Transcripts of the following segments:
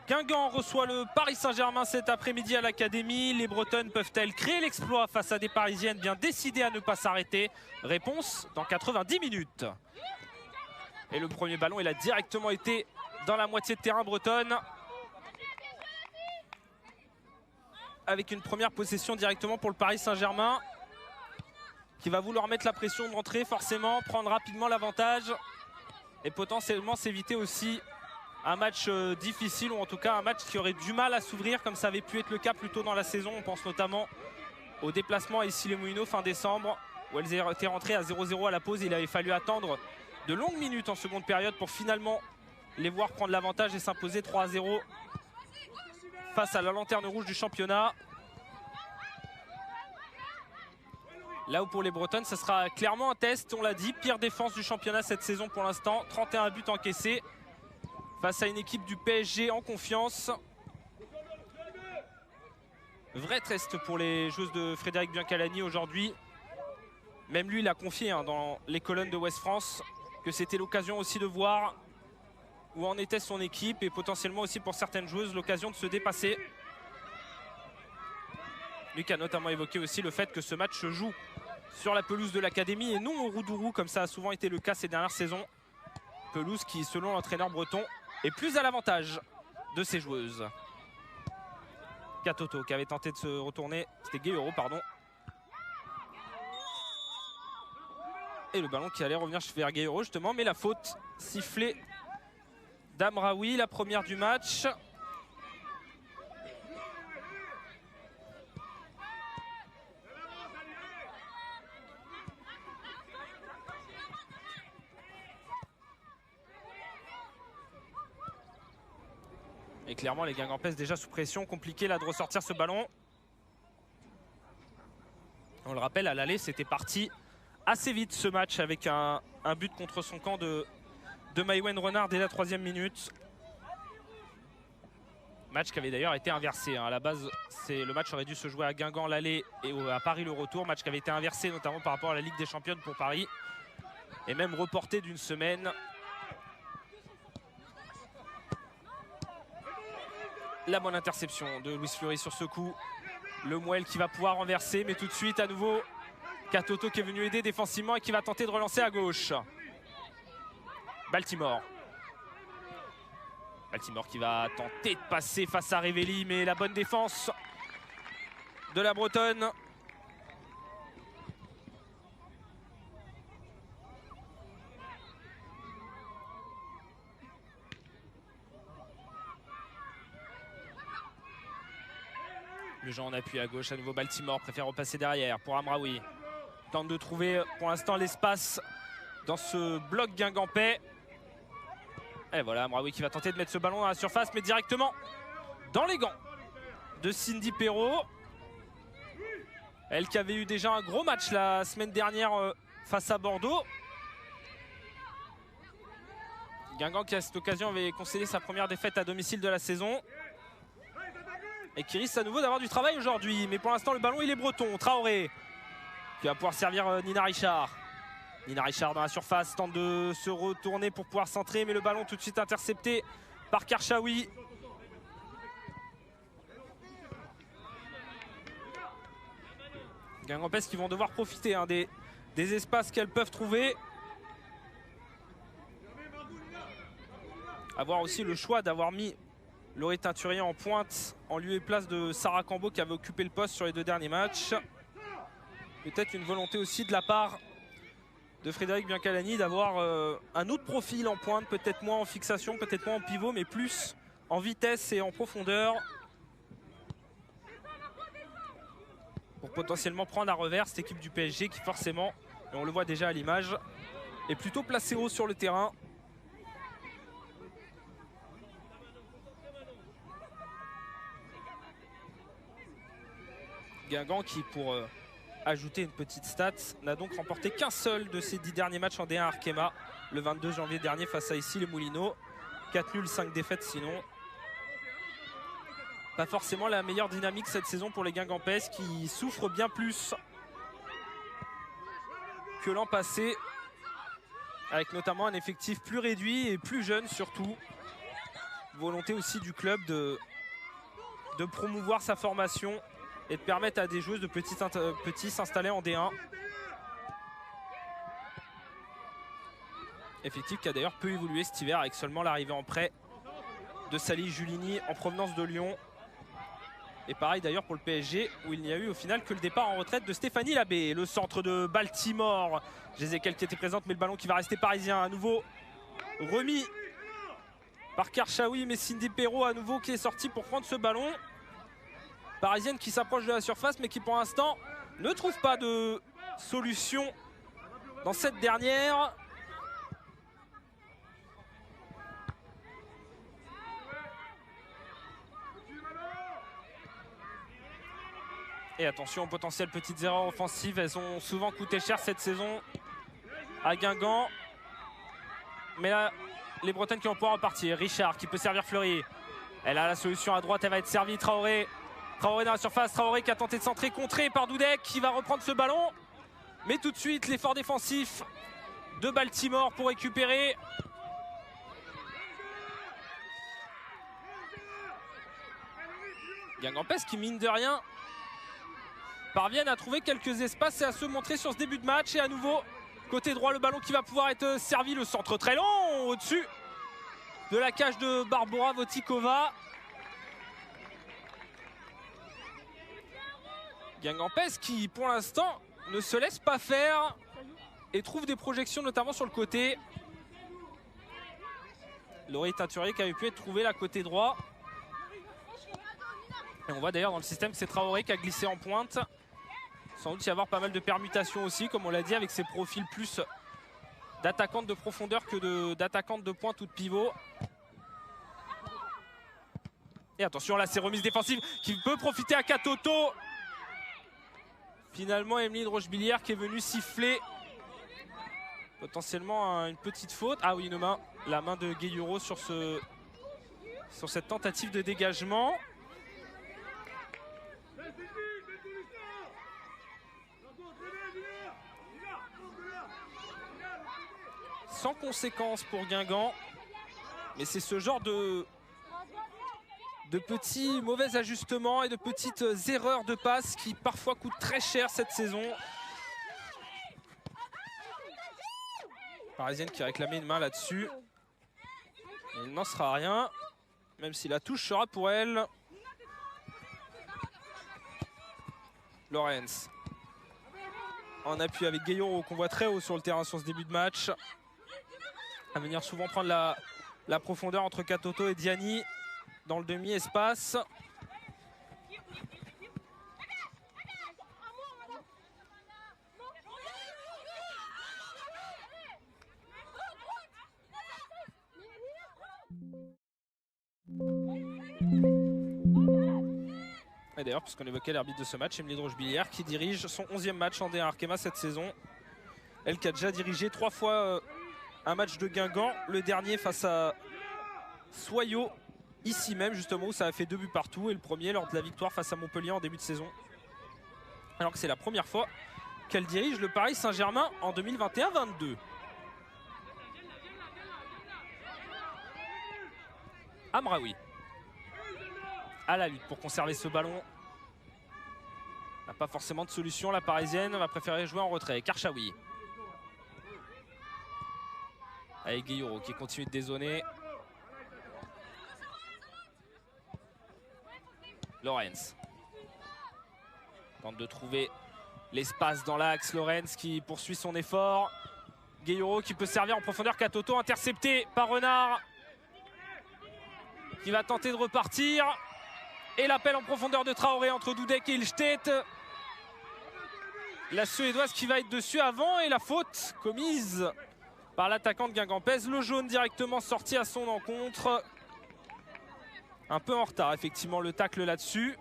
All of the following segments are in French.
Guingamp reçoit le Paris Saint-Germain cet après-midi à l'Académie. Les Bretonnes peuvent-elles créer l'exploit face à des Parisiennes bien décidées à ne pas s'arrêter? Réponse dans 90 minutes. Et le premier ballon, il a directement été dans la moitié de terrain bretonne. Avec une première possession directement pour le Paris Saint-Germain, qui va vouloir mettre la pression de rentrer forcément, prendre rapidement l'avantage et potentiellement s'éviter aussi un match difficile, ou en tout cas un match qui aurait du mal à s'ouvrir comme ça avait pu être le cas plus tôt dans la saison. On pense notamment au déplacement à Issy-les-Moulineaux fin décembre où elles étaient rentrées à 0-0 à la pause. Il avait fallu attendre de longues minutes en seconde période pour finalement les voir prendre l'avantage et s'imposer 3-0 face à la lanterne rouge du championnat. Là où pour les Bretonnes, ce sera clairement un test, on l'a dit, pire défense du championnat cette saison pour l'instant, 31 buts encaissés face à une équipe du PSG en confiance. Vrai test pour les joueuses de Frédéric Biancalani aujourd'hui. Même lui, il a confié dans les colonnes de Ouest France que c'était l'occasion aussi de voir où en était son équipe et potentiellement aussi pour certaines joueuses l'occasion de se dépasser. Lui qui a notamment évoqué aussi le fait que ce match se joue sur la pelouse de l'Académie et non au Roudourou comme ça a souvent été le cas ces dernières saisons. Pelouse qui, selon l'entraîneur breton, est plus à l'avantage de ses joueuses. Katoto qui avait tenté de se retourner, c'était Guéhero, pardon. Et le ballon qui allait revenir vers Guéhero justement, mais la faute sifflée d'Amraoui, la première du match. Et clairement, les Guingampaises déjà sous pression. Compliqué là de ressortir ce ballon. On le rappelle, à l'aller, c'était parti assez vite ce match avec un but contre son camp de Maïwenn Renard dès la 3e minute. Match qui avait d'ailleurs été inversé. À la base, le match aurait dû se jouer à Guingamp l'aller et à Paris le retour. Match qui avait été inversé notamment par rapport à la Ligue des Championnes pour Paris. Et même reporté d'une semaine. La bonne interception de Louis Fleury sur ce coup. Le Mouel qui va pouvoir renverser, mais tout de suite à nouveau Katoto qui est venu aider défensivement et qui va tenter de relancer à gauche. Baltimore. Baltimore qui va tenter de passer face à Révelli, mais la bonne défense de la Bretonne. Le jeu en appui à gauche, à nouveau Baltimore préfère repasser derrière pour Amraoui. Tente de trouver pour l'instant l'espace dans ce bloc guingampais. Et voilà Amraoui qui va tenter de mettre ce ballon dans la surface, mais directement dans les gants de Cindy Perrault. Elle qui avait eu déjà un gros match la semaine dernière face à Bordeaux. Guingamp qui à cette occasion avait concédé sa première défaite à domicile de la saison. Et qui risque à nouveau d'avoir du travail aujourd'hui. Mais pour l'instant, le ballon, il est breton. Traoré qui va pouvoir servir Nina Richard. Nina Richard dans la surface, tente de se retourner pour pouvoir centrer. Mais le ballon tout de suite intercepté par Karchaoui. Guingampaises qui vont devoir profiter des espaces qu'elles peuvent trouver. Avoir aussi le choix d'avoir mis Laurie Teinturier en pointe en lieu et place de Sarah Cambo qui avait occupé le poste sur les 2 derniers matchs. Peut-être une volonté aussi de la part de Frédéric Biancalani d'avoir un autre profil en pointe, peut-être moins en fixation, peut-être moins en pivot, mais plus en vitesse et en profondeur. Pour potentiellement prendre à revers cette équipe du PSG qui forcément, et on le voit déjà à l'image, est plutôt placée haut sur le terrain. Guingamp qui, pour ajouter une petite stat, n'a donc remporté qu'un seul de ses 10 derniers matchs en D1 Arkema le 22 janvier dernier face à Issy-les-Moulineaux. 4 nuls, 5 défaites sinon. Pas forcément la meilleure dynamique cette saison pour les Guingampaises qui souffrent bien plus que l'an passé, avec notamment un effectif plus réduit et plus jeune surtout. volonté aussi du club de promouvoir sa formation et de permettre à des joueuses de petits s'installer en D1. Effectif qui a d'ailleurs peu évolué cet hiver avec seulement l'arrivée en prêt de Sally Julini en provenance de Lyon. Et pareil d'ailleurs pour le PSG où il n'y a eu au final que le départ en retraite de Stéphanie Labbé. Le centre de Baltimore, Jézéquel qui était présente mais le ballon qui va rester parisien à nouveau remis par Karchaoui, mais Cindy Perrault à nouveau qui est sorti pour prendre ce ballon. Parisienne qui s'approche de la surface mais qui pour l'instant ne trouve pas de solution dans cette dernière. Et attention aux potentielles petites erreurs offensives, elles ont souvent coûté cher cette saison à Guingamp. Mais là, les Bretonnes qui vont pouvoir repartir. Richard qui peut servir Fleury. Elle a la solution à droite, elle va être servie. Traoré. Traoré dans la surface, Traoré qui a tenté de centrer, contré par Dudek qui va reprendre ce ballon. Mais tout de suite, l'effort défensif de Baltimore pour récupérer. Guingampès qui, mine de rien, parviennent à trouver quelques espaces et à se montrer sur ce début de match. Et à nouveau, côté droit, le ballon qui va pouvoir être servi. Le centre très long au-dessus de la cage de Barbora Votikova. Guingampès qui, pour l'instant, ne se laisse pas faire et trouve des projections notamment sur le côté. Laurie Teinturier qui avait pu être trouvé là côté droit. Et on voit d'ailleurs dans le système que c'est Traoré qui a glissé en pointe. Sans doute y avoir pas mal de permutations aussi, comme on l'a dit, avec ses profils plus d'attaquante de profondeur que d'attaquante de pointe ou de pivot. Et attention, là, c'est remise défensive qui peut profiter à Katoto. Finalement, Emeline Rochebillière qui est venue siffler potentiellement une petite faute. Ah oui, la main de Gueyuro sur cette tentative de dégagement. Sans conséquence pour Guingamp, mais c'est ce genre de petits mauvais ajustements et de petites erreurs de passe qui parfois coûtent très cher cette saison. Parisienne qui a réclamé une main là-dessus. Il n'en sera rien, même si la touche sera pour elle. Lorenz en appui avec Gueyoro qu'on voit très haut sur le terrain sur ce début de match. À venir souvent prendre la profondeur entre Katoto et Diani dans le demi-espace. Et d'ailleurs, puisqu'on évoquait l'arbitre de ce match, Emeline Rochebillière qui dirige son 11e match en D1 Arkema cette saison. Elle qui a déjà dirigé 3 fois un match de Guingamp, le dernier face à Soyaux, ici même justement où ça a fait 2 buts partout, et le premier lors de la victoire face à Montpellier en début de saison. Alors que c'est la première fois qu'elle dirige le Paris Saint-Germain en 2021-22. Amraoui à la lutte pour conserver ce ballon. N'a pas forcément de solution, la Parisienne va préférer jouer en retrait. Karchaoui avec Gueyoro qui continue de dézoner. Lorenz tente de trouver l'espace dans l'axe. Lorenz qui poursuit son effort. Gueyoro qui peut servir en profondeur. Katoto intercepté par Renard qui va tenter de repartir. Et l'appel en profondeur de Traoré entre Dudek et Ilstedt. La Suédoise qui va être dessus avant et la faute commise par l'attaquant de Guingampès. Le jaune directement sorti à son encontre. Un peu en retard effectivement le tacle là-dessus.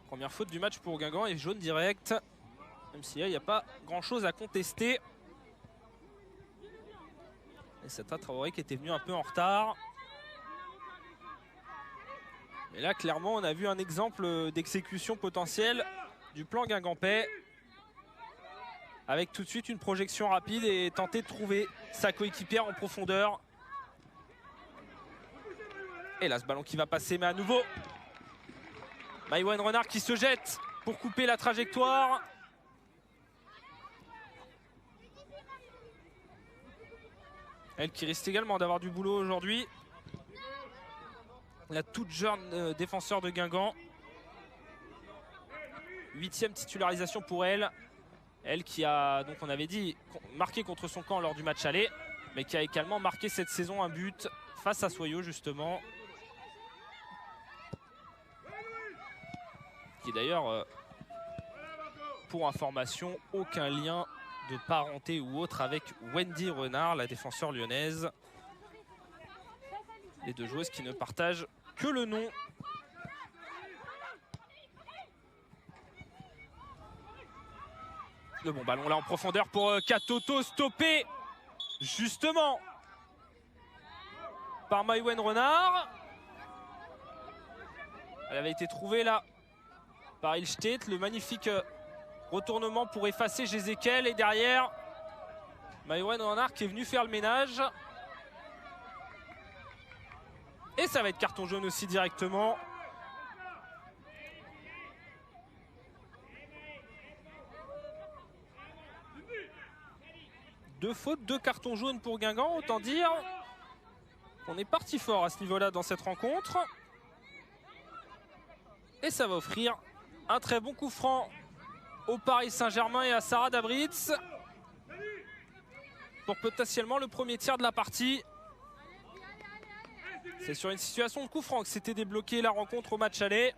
Première faute du match pour Guingamp et jaune direct. Même si là il n'y a pas grand chose à contester. Et c'est Traoré qui était venu un peu en retard. Et là clairement on a vu un exemple d'exécution potentielle du plan guingampais. Avec tout de suite une projection rapide et tenter de trouver sa coéquipière en profondeur. Et là, ce ballon qui va passer, mais à nouveau, Maïwenn Renard qui se jette pour couper la trajectoire. Elle qui risque également d'avoir du boulot aujourd'hui. La toute jeune défenseur de Guingamp. 8e titularisation pour elle. Elle qui a, donc on avait dit, marqué contre son camp lors du match aller, mais qui a également marqué cette saison un but face à Soyaux justement. Qui d'ailleurs, pour information, aucun lien de parenté ou autre avec Wendy Renard, la défenseur lyonnaise. Les deux joueuses qui ne partagent que le nom. Le bon ballon là en profondeur pour Katoto, stoppé justement par Maïwenn Renard. Elle avait été trouvée là par Ilstedt, le magnifique retournement pour effacer Jézéquel et derrière Maïwenn Renard qui est venu faire le ménage. Et ça va être carton jaune aussi directement. Deux fautes, 2 cartons jaunes pour Guingamp, autant dire qu'on est parti fort à ce niveau-là dans cette rencontre. Et ça va offrir un très bon coup franc au Paris Saint-Germain et à Sarah Dabritz pour potentiellement le premier tir de la partie. C'est sur une situation de coup franc que s'était débloqué la rencontre au match aller.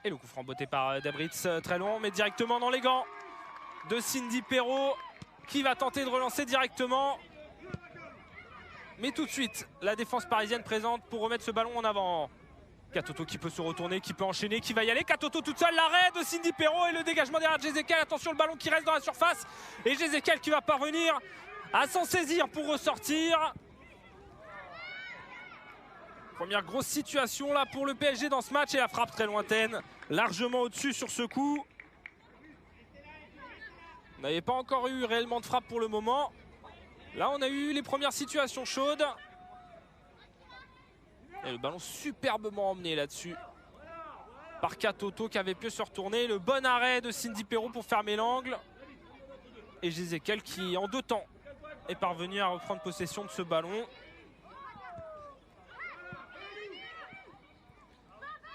Et le coup franc botté par Dabritz, très long, mais directement dans les gants de Cindy Perrault qui va tenter de relancer directement. Mais tout de suite, la défense parisienne présente pour remettre ce ballon en avant. Katoto qui peut se retourner, qui peut enchaîner, qui va y aller. Katoto toute seule, l'arrêt de Cindy Perrault et le dégagement derrière Jézéquel. Attention, le ballon qui reste dans la surface. Et Jézéquel qui va parvenir à s'en saisir pour ressortir. Première grosse situation là pour le PSG dans ce match et la frappe très lointaine, largement au-dessus sur ce coup. On n'avait pas encore eu réellement de frappe pour le moment. Là on a eu les premières situations chaudes. Et le ballon superbement emmené là-dessus par Katoto qui avait pu se retourner. Le bon arrêt de Cindy Perrault pour fermer l'angle. Et Jézéquel qui en 2 temps est parvenu à reprendre possession de ce ballon.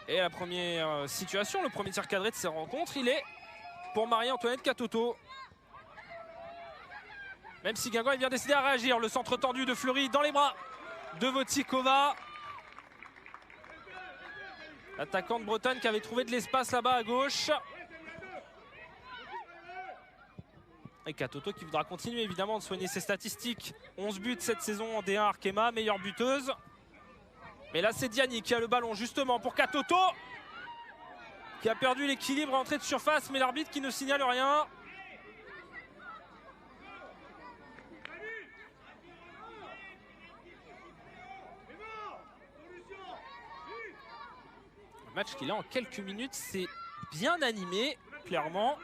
Et la première situation, le premier tir cadré de ces rencontres, il est pour Marie-Antoinette Katoto. Même si Guingamp est bien décidé à réagir. Le centre tendu de Fleury dans les bras de Votikova. L'attaquante bretonne qui avait trouvé de l'espace là-bas à gauche. Et Katoto qui voudra continuer évidemment de soigner ses statistiques. 11 buts cette saison en D1 Arkema, meilleure buteuse. Mais là c'est Diani qui a le ballon justement pour Katoto. Qui a perdu l'équilibre à entrée de surface, mais l'arbitre qui ne signale rien. Un match qui là en quelques minutes s'est bien animé, clairement.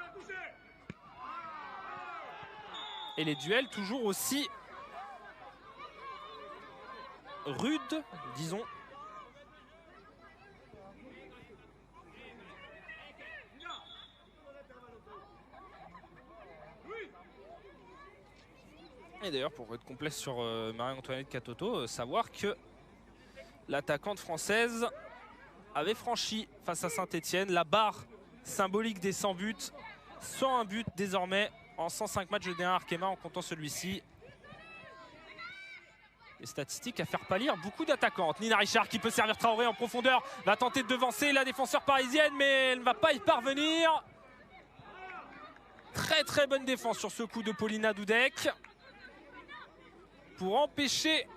Et les duels toujours aussi rudes, disons. Et d'ailleurs, pour être complet sur Marie-Antoinette Katoto, savoir que l'attaquante française avait franchi face à Saint-Etienne la barre symbolique des 100 buts. 101 buts désormais en 105 matchs de D1 Arkema en comptant celui-ci. Les statistiques à faire pâlir beaucoup d'attaquantes. Nina Richard qui peut servir Traoré en profondeur, va tenter de devancer la défenseur parisienne, mais elle ne va pas y parvenir. Très très bonne défense sur ce coup de Paulina Dudek pour empêcher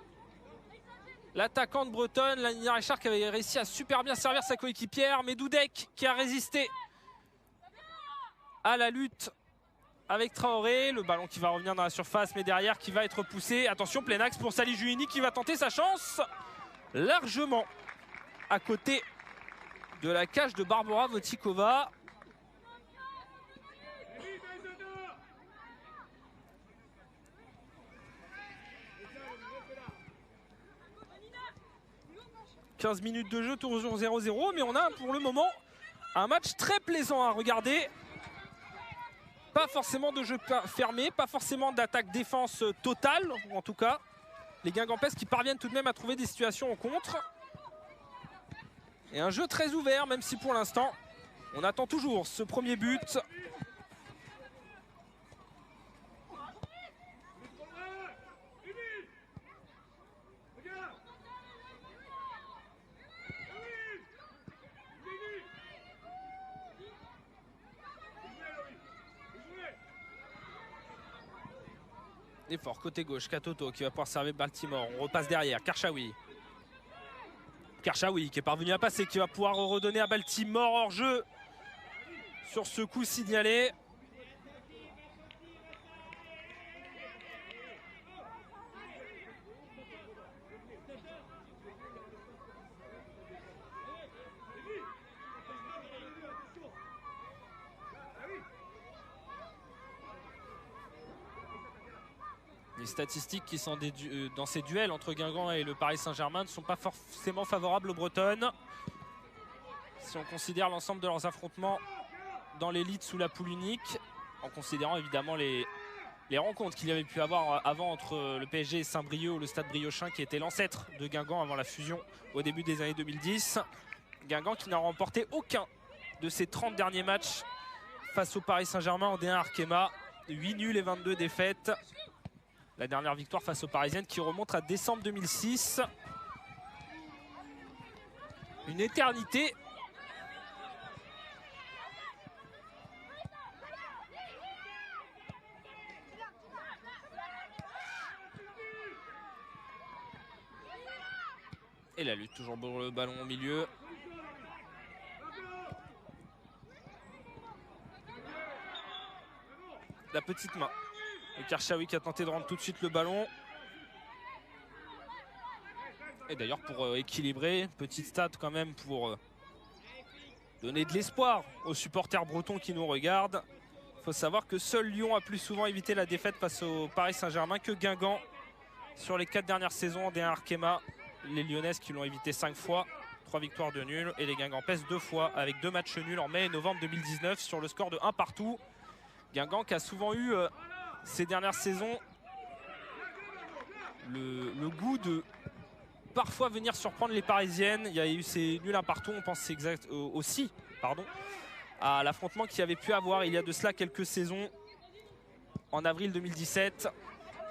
l'attaquante bretonne, la Nina Richard qui avait réussi à super bien servir sa coéquipière, mais Dudek qui a résisté à la lutte avec Traoré. Le ballon qui va revenir dans la surface, mais derrière qui va être poussé. Attention, plein axe pour Salih Juhini qui va tenter sa chance. Largement à côté de la cage de Barbora Votikova. « 15 minutes de jeu, toujours 0-0, mais on a pour le moment un match très plaisant à regarder. Pas forcément de jeu fermé, pas forcément d'attaque-défense totale, ou en tout cas, les Guingampaises qui parviennent tout de même à trouver des situations en contre. Et un jeu très ouvert, même si pour l'instant, on attend toujours ce premier but. Effort côté gauche, Katoto qui va pouvoir servir Baltimore. On repasse derrière, Karchaoui. Karchaoui qui est parvenu à passer, qui va pouvoir redonner à Baltimore hors jeu sur ce coup signalé. Les statistiques qui sont dans ces duels entre Guingamp et le Paris Saint-Germain ne sont pas forcément favorables aux Bretonnes. Si on considère l'ensemble de leurs affrontements dans l'élite sous la poule unique, en considérant évidemment les rencontres qu'il y avait pu avoir avant entre le PSG et Saint-Brieuc ou le Stade Briochin qui était l'ancêtre de Guingamp avant la fusion au début des années 2010. Guingamp qui n'a remporté aucun de ses 30 derniers matchs face au Paris Saint-Germain en D1 Arkema. 8 nuls et 22 défaites. La dernière victoire face aux Parisiennes qui remonte à décembre 2006. Une éternité. Et la lutte toujours pour le ballon au milieu. La petite main. Le Karchaoui qui a tenté de rendre tout de suite le ballon. Et d'ailleurs pour équilibrer, petite stat quand même pour donner de l'espoir aux supporters bretons qui nous regardent. Il faut savoir que seul Lyon a plus souvent évité la défaite face au Paris Saint-Germain que Guingamp sur les 4 dernières saisons en D1 Arkema. Les Lyonnaises qui l'ont évité 5 fois, 3 victoires de nul. Et les Guingampaises 2 fois avec 2 matchs nuls en mai et novembre 2019 sur le score de 1 partout. Guingamp qui a souvent eu ces dernières saisons le goût de parfois venir surprendre les Parisiennes. Il y a eu ces nuls un partout, on pense aussi à l'affrontement qu'il y avait pu avoir il y a de cela quelques saisons en avril 2017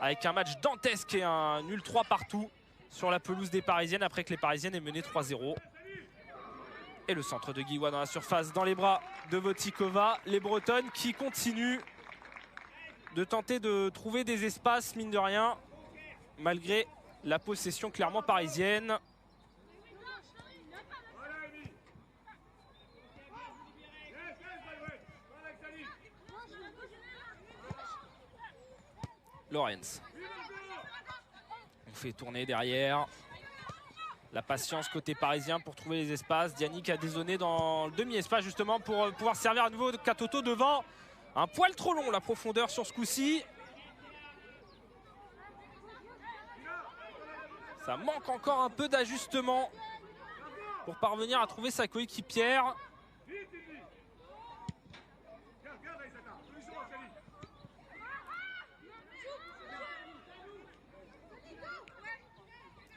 avec un match dantesque et un nul 3 partout sur la pelouse des Parisiennes après que les Parisiennes aient mené 3-0. Et le centre de Guiwa dans la surface, dans les bras de Votikova. Les Bretonnes qui continuent de tenter de trouver des espaces, mine de rien, malgré la possession clairement parisienne. Lorenz. On fait tourner derrière. La patience côté parisien pour trouver les espaces. Diani qui a dézonné dans le demi-espace justement pour pouvoir servir à nouveau Katoto devant. Un poil trop long la profondeur sur ce coup-ci. Ça manque encore un peu d'ajustement pour parvenir à trouver sa coéquipière.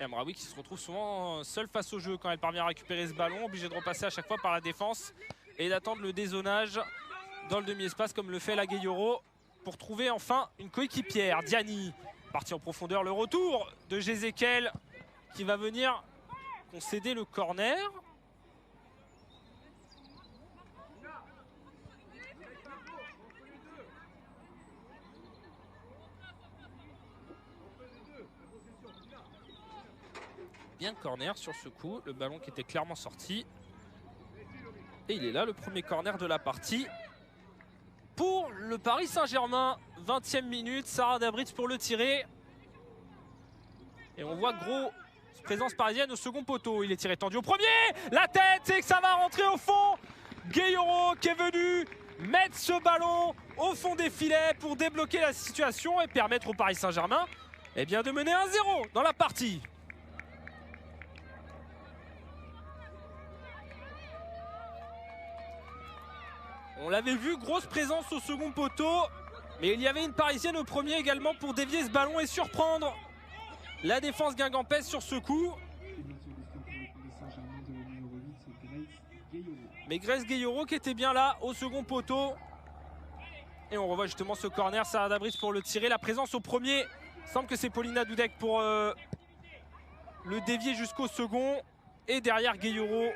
Et Amraoui qui se retrouve souvent seul face au jeu quand elle parvient à récupérer ce ballon, obligé de repasser à chaque fois par la défense et d'attendre le dézonage dans le demi-espace comme le fait la Gueyoro pour trouver enfin une coéquipière. Diani parti en profondeur, le retour de Jézékel qui va venir concéder le corner. Bien corner sur ce coup, le ballon qui était clairement sorti. Et il est là, le premier corner de la partie pour le Paris Saint-Germain. 20e minute, Sarah Dabritz pour le tirer. Et on voit gros présence parisienne au second poteau. Il est tiré tendu au premier. La tête et que ça va rentrer au fond. Gueyoro qui est venu mettre ce ballon au fond des filets pour débloquer la situation et permettre au Paris Saint-Germain de mener 1-0 dans la partie. On l'avait vu, grosse présence au second poteau, mais il y avait une parisienne au premier également pour dévier ce ballon et surprendre la défense guingampèse sur ce coup. Mais Grace Gueyoro qui était bien là au second poteau. Et on revoit justement ce corner, Sarah Dabritz pour le tirer. La présence au premier, il semble que c'est Paulina Dudek pour le dévier jusqu'au second. Et derrière Gueyoro,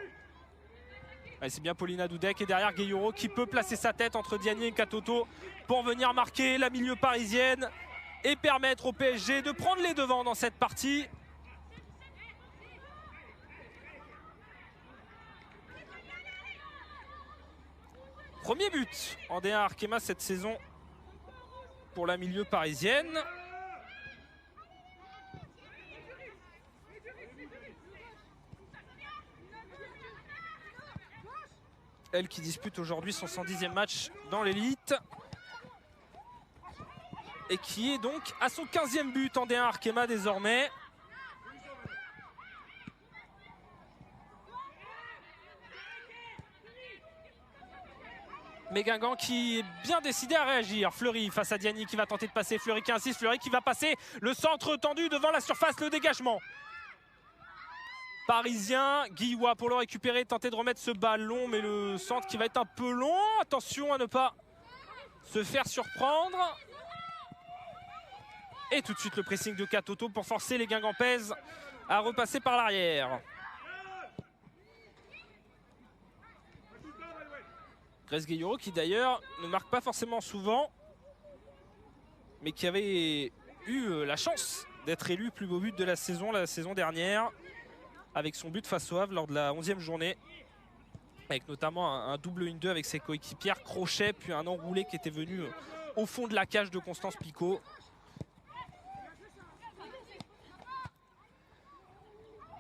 c'est bien Paulina Dudek. Et derrière Gueyoro qui peut placer sa tête entre Diani et Katoto pour venir marquer la milieu parisienne et permettre au PSG de prendre les devants dans cette partie. Premier but en D1 Arkema cette saison pour la milieu parisienne. Elle qui dispute aujourd'hui son 110e match dans l'élite. Et qui est donc à son 15e but en D1 Arkema désormais. Mais Guingamp qui est bien décidé à réagir. Fleury face à Diani qui va tenter de passer. Fleury qui insiste, Fleury qui va passer. Le centre tendu devant la surface, le dégagement. Parisien, Guillois pour le récupérer, tenter de remettre ce ballon. Mais le centre qui va être un peu long. Attention à ne pas se faire surprendre. Et tout de suite le pressing de Katoto pour forcer les Guingampaises à repasser par l'arrière. Grace Gueyoro qui d'ailleurs ne marque pas forcément souvent, mais qui avait eu la chance d'être élu plus beau but de la saison dernière, avec son but face au Havre lors de la 11e journée, avec notamment un double 1-2 avec ses coéquipières, crochet, puis un enroulé qui était venu au fond de la cage de Constance Picot.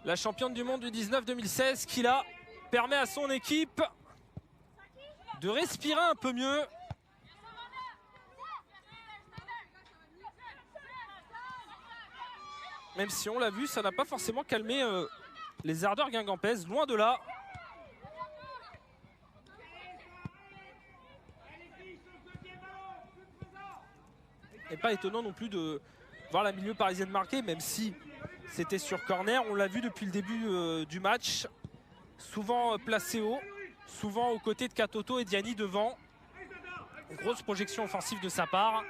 La championne du monde du 19-2016 qui là permet à son équipe de respirer un peu mieux. Même si on l'a vu, ça n'a pas forcément calmé les ardeurs guingampaises, loin de là. Et pas étonnant non plus de voir la milieu parisienne marquée, même si c'était sur corner. On l'a vu depuis le début du match, souvent placé haut. Souvent aux côtés de Katoto et Diani devant. Une grosse projection offensive de sa part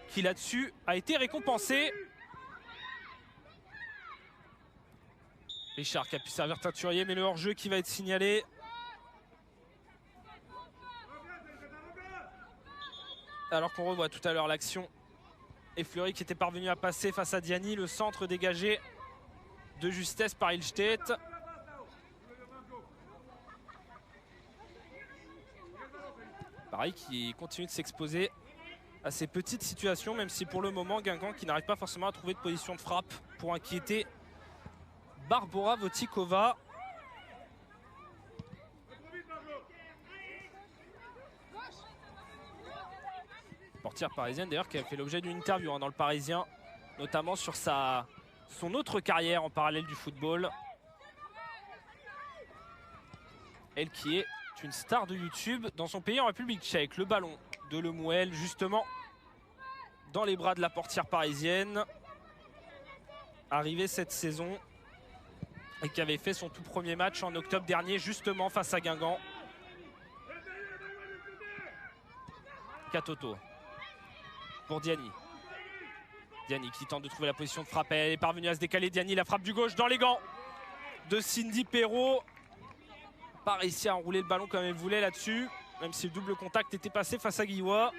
qui là-dessus a été récompensée. Richard qui a pu servir teinturier, mais le hors-jeu qui va être signalé. Alors qu'on revoit tout à l'heure l'action. Et Fleury qui était parvenu à passer face à Diani. Le centre dégagé de justesse par Ilstedt. Pareil qui continue de s'exposer à ces petites situations, même si pour le moment Guingamp qui n'arrive pas forcément à trouver de position de frappe pour inquiéter Barbora Votikova. Portière parisienne d'ailleurs qui a fait l'objet d'une interview dans le Parisien, notamment sur son autre carrière en parallèle du football. Elle qui est une star de YouTube dans son pays en République tchèque. Le ballon de Lemouel justement dans les bras de la portière parisienne, arrivée cette saison et qui avait fait son tout premier match en octobre dernier justement face à Guingamp. Katoto pour Diani. Diani qui tente de trouver la position de frappe. Elle est parvenue à se décaler. Diani, la frappe du gauche dans les gants de Cindy Perrault. Pas réussi à enrouler le ballon comme elle voulait là-dessus, même si le double contact était passé face à Guillois.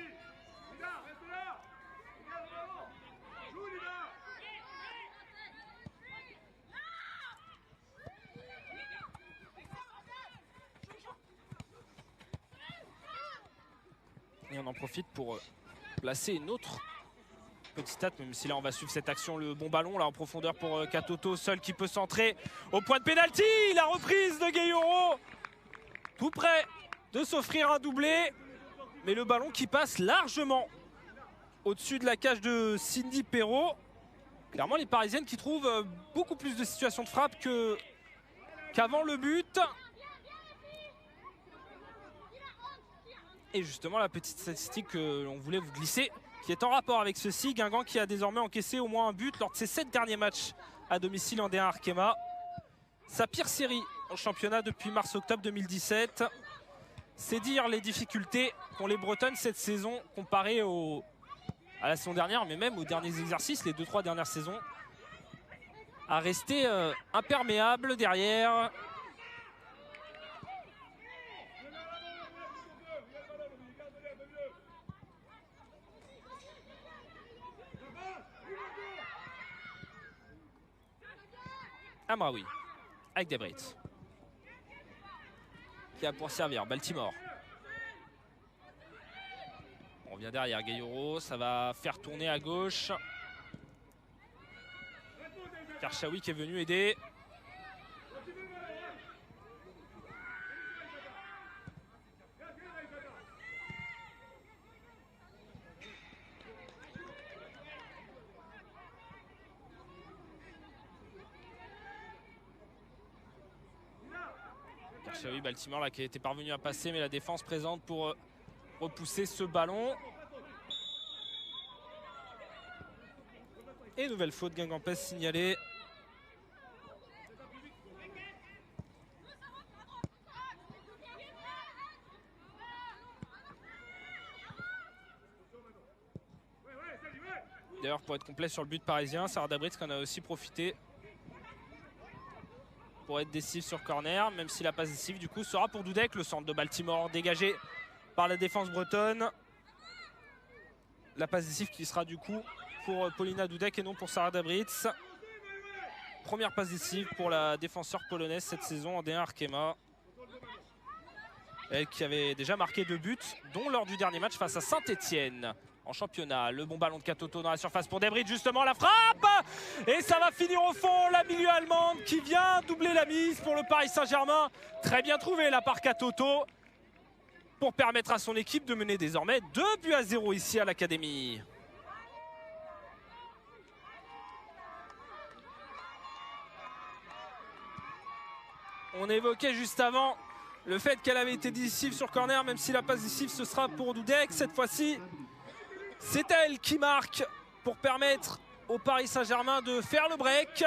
Et Et on en profite pour placer une autre petite stat, même si là on va suivre cette action. Le bon ballon là en profondeur pour Katoto, seul qui peut centrer au point de pénalty. La reprise de Gayoro, tout près de s'offrir un doublé. Mais le ballon qui passe largement au-dessus de la cage de Cindy Perrault. Clairement les Parisiennes qui trouvent beaucoup plus de situations de frappe qu'avant le but. Et justement la petite statistique que l'on voulait vous glisser, qui est en rapport avec ceci, Guingamp qui a désormais encaissé au moins un but lors de ses 7 derniers matchs à domicile en D1 Arkema. Sa pire série en championnat depuis mars-octobre 2017. C'est dire les difficultés qu'ont les Bretonnes cette saison comparées à la saison dernière, mais même aux derniers exercices, les 2-3 dernières saisons, à rester imperméable derrière. Amraoui avec Debrit qui a pour servir Baltimore. On revient derrière Gayoro, ça va faire tourner à gauche. Karchaoui qui est venu aider. Karchaoui, Baltimore là qui a été parvenu à passer, mais la défense présente pour repousser ce ballon. Et nouvelle faute guingampaise signalée. D'ailleurs, pour être complet sur le but parisien, Sarah Dabritz qui en a aussi profité pour être décisive sur corner, même si la passe décisive du coup sera pour Dudek. Le centre de Baltimore dégagé par la défense bretonne. La passe décisive qui sera du coup pour Paulina Dudek et non pour Sarah Dabritz. Première passe décisive pour la défenseur polonaise cette saison en D1 Arkema. Elle qui avait déjà marqué 2 buts, dont lors du dernier match face à Saint-Etienne en championnat. Le bon ballon de Katoto dans la surface pour Debrit, justement la frappe. Et ça va finir au fond, la milieu allemande qui vient doubler la mise pour le Paris Saint-Germain. Très bien trouvé là par Katoto pour permettre à son équipe de mener désormais 2-0 ici à l'Académie. On évoquait juste avant le fait qu'elle avait été décisive sur corner, même si la passe décisive ce sera pour Dudek. Cette fois-ci, c'est elle qui marque pour permettre au Paris Saint-Germain de faire le break.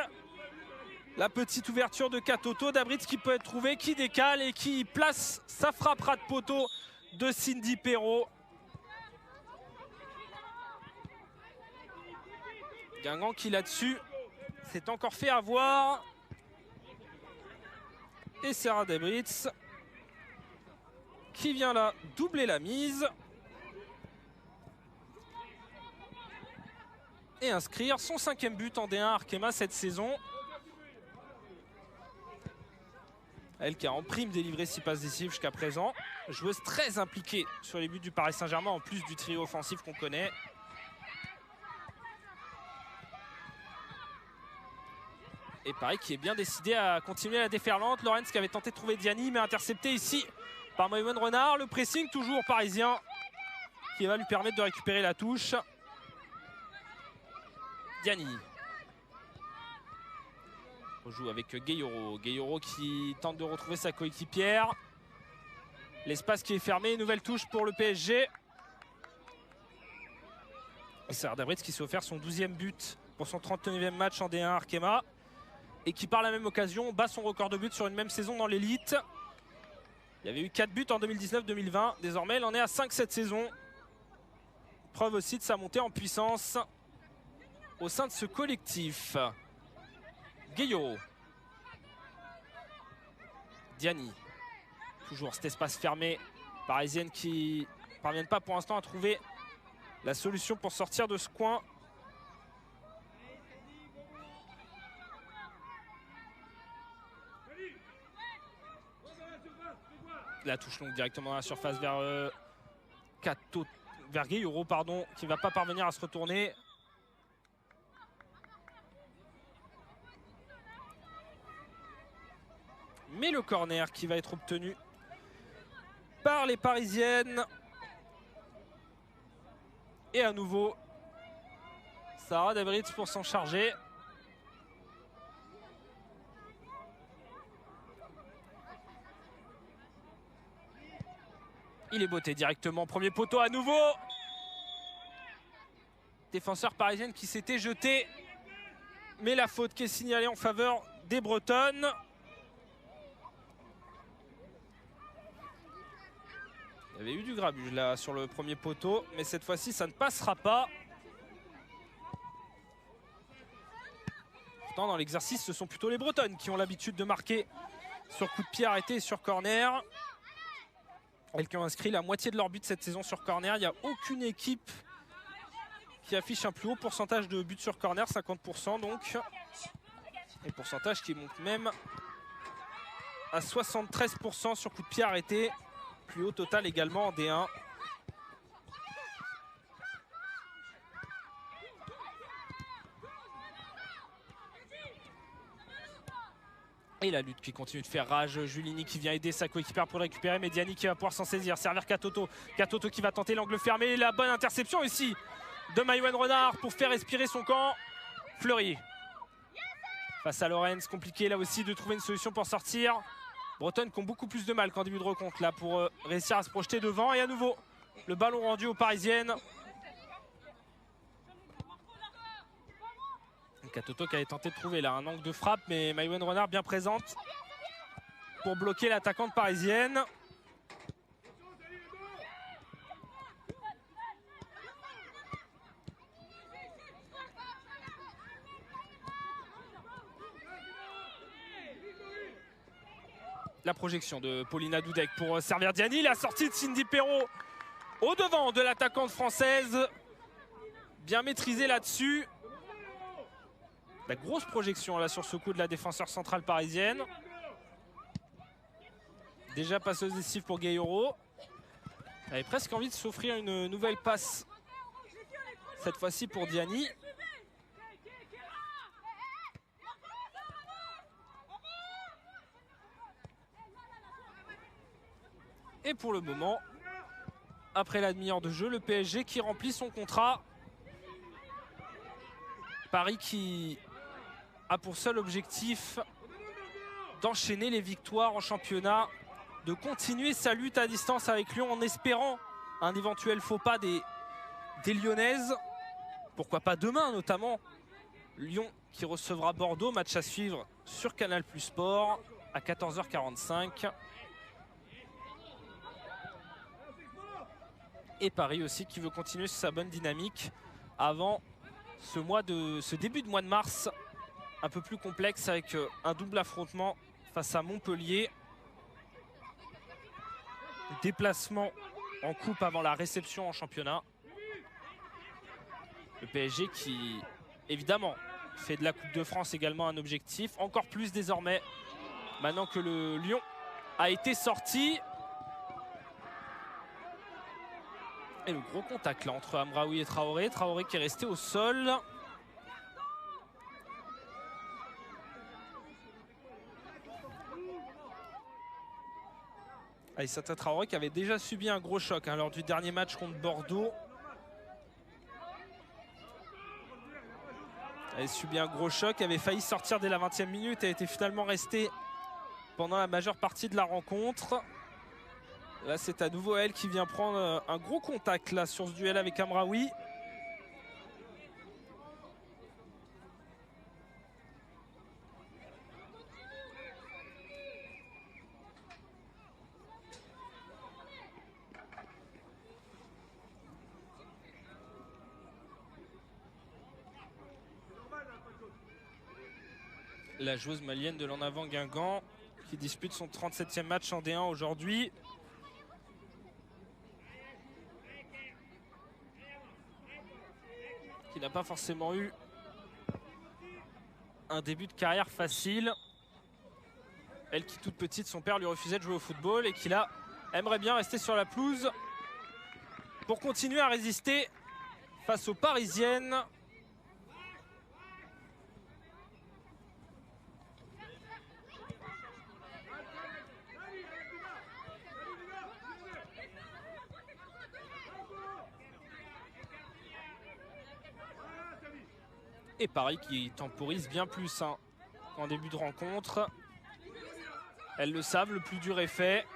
La petite ouverture de Katoto, Dabritz qui peut être trouvé, qui décale et qui place sa frappe ras de poteau de Cindy Perrault. Guingamp qui là-dessus s'est encore fait avoir. Et Sarah Dabritz qui vient là doubler la mise et inscrire son 5e but en D1 Arkema cette saison. Elle qui a en prime délivré 6 passes décisives jusqu'à présent. Joueuse très impliquée sur les buts du Paris Saint-Germain en plus du trio offensif qu'on connaît. Et Paris qui est bien décidé à continuer la déferlante. Lorenz qui avait tenté de trouver Diani mais intercepté ici par Maïwen Renard. Le pressing toujours parisien qui va lui permettre de récupérer la touche. Diani. On joue avec Gayoro. Gayoro qui tente de retrouver sa coéquipière. L'espace qui est fermé. Nouvelle touche pour le PSG. Et Sarah Dabritz qui s'est offert son 12e but pour son 39e match en D1 Arkema. Et qui par la même occasion bat son record de buts sur une même saison dans l'élite. Il y avait eu 4 buts en 2019-2020. Désormais, elle en est à 5 cette saison. Preuve aussi de sa montée en puissance au sein de ce collectif. Gayoro. Diani. Toujours cet espace fermé. Parisienne qui ne parviennent pas pour l'instant à trouver la solution pour sortir de ce coin. La touche longue directement dans la surface vers Katoto. vers Gueye-Euro, pardon, qui ne va pas parvenir à se retourner. Mais le corner qui va être obtenu par les Parisiennes. Et à nouveau, Sarah Debritz pour s'en charger. Il est botté directement, premier poteau à nouveau. Défenseur parisienne qui s'était jeté. Mais la faute qui est signalée en faveur des Bretonnes. Il y avait eu du grabuge là sur le premier poteau, mais cette fois-ci ça ne passera pas. Pourtant dans l'exercice ce sont plutôt les Bretonnes qui ont l'habitude de marquer sur coup de pied arrêté et sur corner. Elles qui ont inscrit la moitié de leur buts cette saison sur corner. Il n'y a aucune équipe qui affiche un plus haut pourcentage de buts sur corner, 50% donc. Et pourcentage qui monte même à 73% sur coup de pied arrêté. Plus haut total également en D1. Et la lutte qui continue de faire rage. Julini qui vient aider sa coéquipière pour le récupérer. Mediani qui va pouvoir s'en saisir. Servir Katoto. Katoto qui va tenter l'angle fermé. La bonne interception ici de Maïwenn Renard pour faire respirer son camp. Fleury. Face à Lorenz. Compliqué là aussi de trouver une solution pour sortir. Bretonnes qui ont beaucoup plus de mal qu'en début de rencontre là pour réussir à se projeter devant. Et à nouveau, le ballon rendu aux Parisiennes. Katoto qui avait tenté de trouver là un angle de frappe, mais Maïwenn Renard bien présente pour bloquer l'attaquante parisienne. La projection de Paulina Dudek pour servir Diani. La sortie de Cindy Perrault au devant de l'attaquante française. Bien maîtrisée là-dessus. La grosse projection là sur ce coup de la défenseur centrale parisienne. Déjà passeuse décisive pour Gueye-Euro. Elle avait presque envie de s'offrir une nouvelle passe. Cette fois-ci pour Diani. Et pour le moment, après la demi-heure de jeu, le PSG qui remplit son contrat. Paris qui a pour seul objectif d'enchaîner les victoires en championnat, de continuer sa lutte à distance avec Lyon en espérant un éventuel faux pas des Lyonnaises. Pourquoi pas demain notamment. Lyon qui recevra Bordeaux, match à suivre sur Canal+ Sport à 14h45. Et Paris aussi qui veut continuer sur sa bonne dynamique avant ce début de mois de mars un peu plus complexe avec un double affrontement face à Montpellier. Déplacement en coupe avant la réception en championnat. Le PSG qui évidemment fait de la Coupe de France également un objectif. Encore plus désormais maintenant que le Lyon a été sorti. Et le gros contact là entre Amraoui et Traoré. Traoré qui est resté au sol. Aïssata Traoré qui avait déjà subi un gros choc lors du dernier match contre Bordeaux. Elle avait subi un gros choc, avait failli sortir dès la 20e minute. Elle était finalement restée pendant la majeure partie de la rencontre. Là, c'est à nouveau elle qui vient prendre un gros contact là sur ce duel avec Amraoui. La joueuse malienne de l'En Avant Guingamp qui dispute son 37e match en D1 aujourd'hui. Qui n'a pas forcément eu un début de carrière facile. Elle qui toute petite, son père lui refusait de jouer au football et qui là aimerait bien rester sur la pelouse pour continuer à résister face aux Parisiennes. Et Paris qui temporise bien plus en début de rencontre. Elles le savent, le plus dur est fait.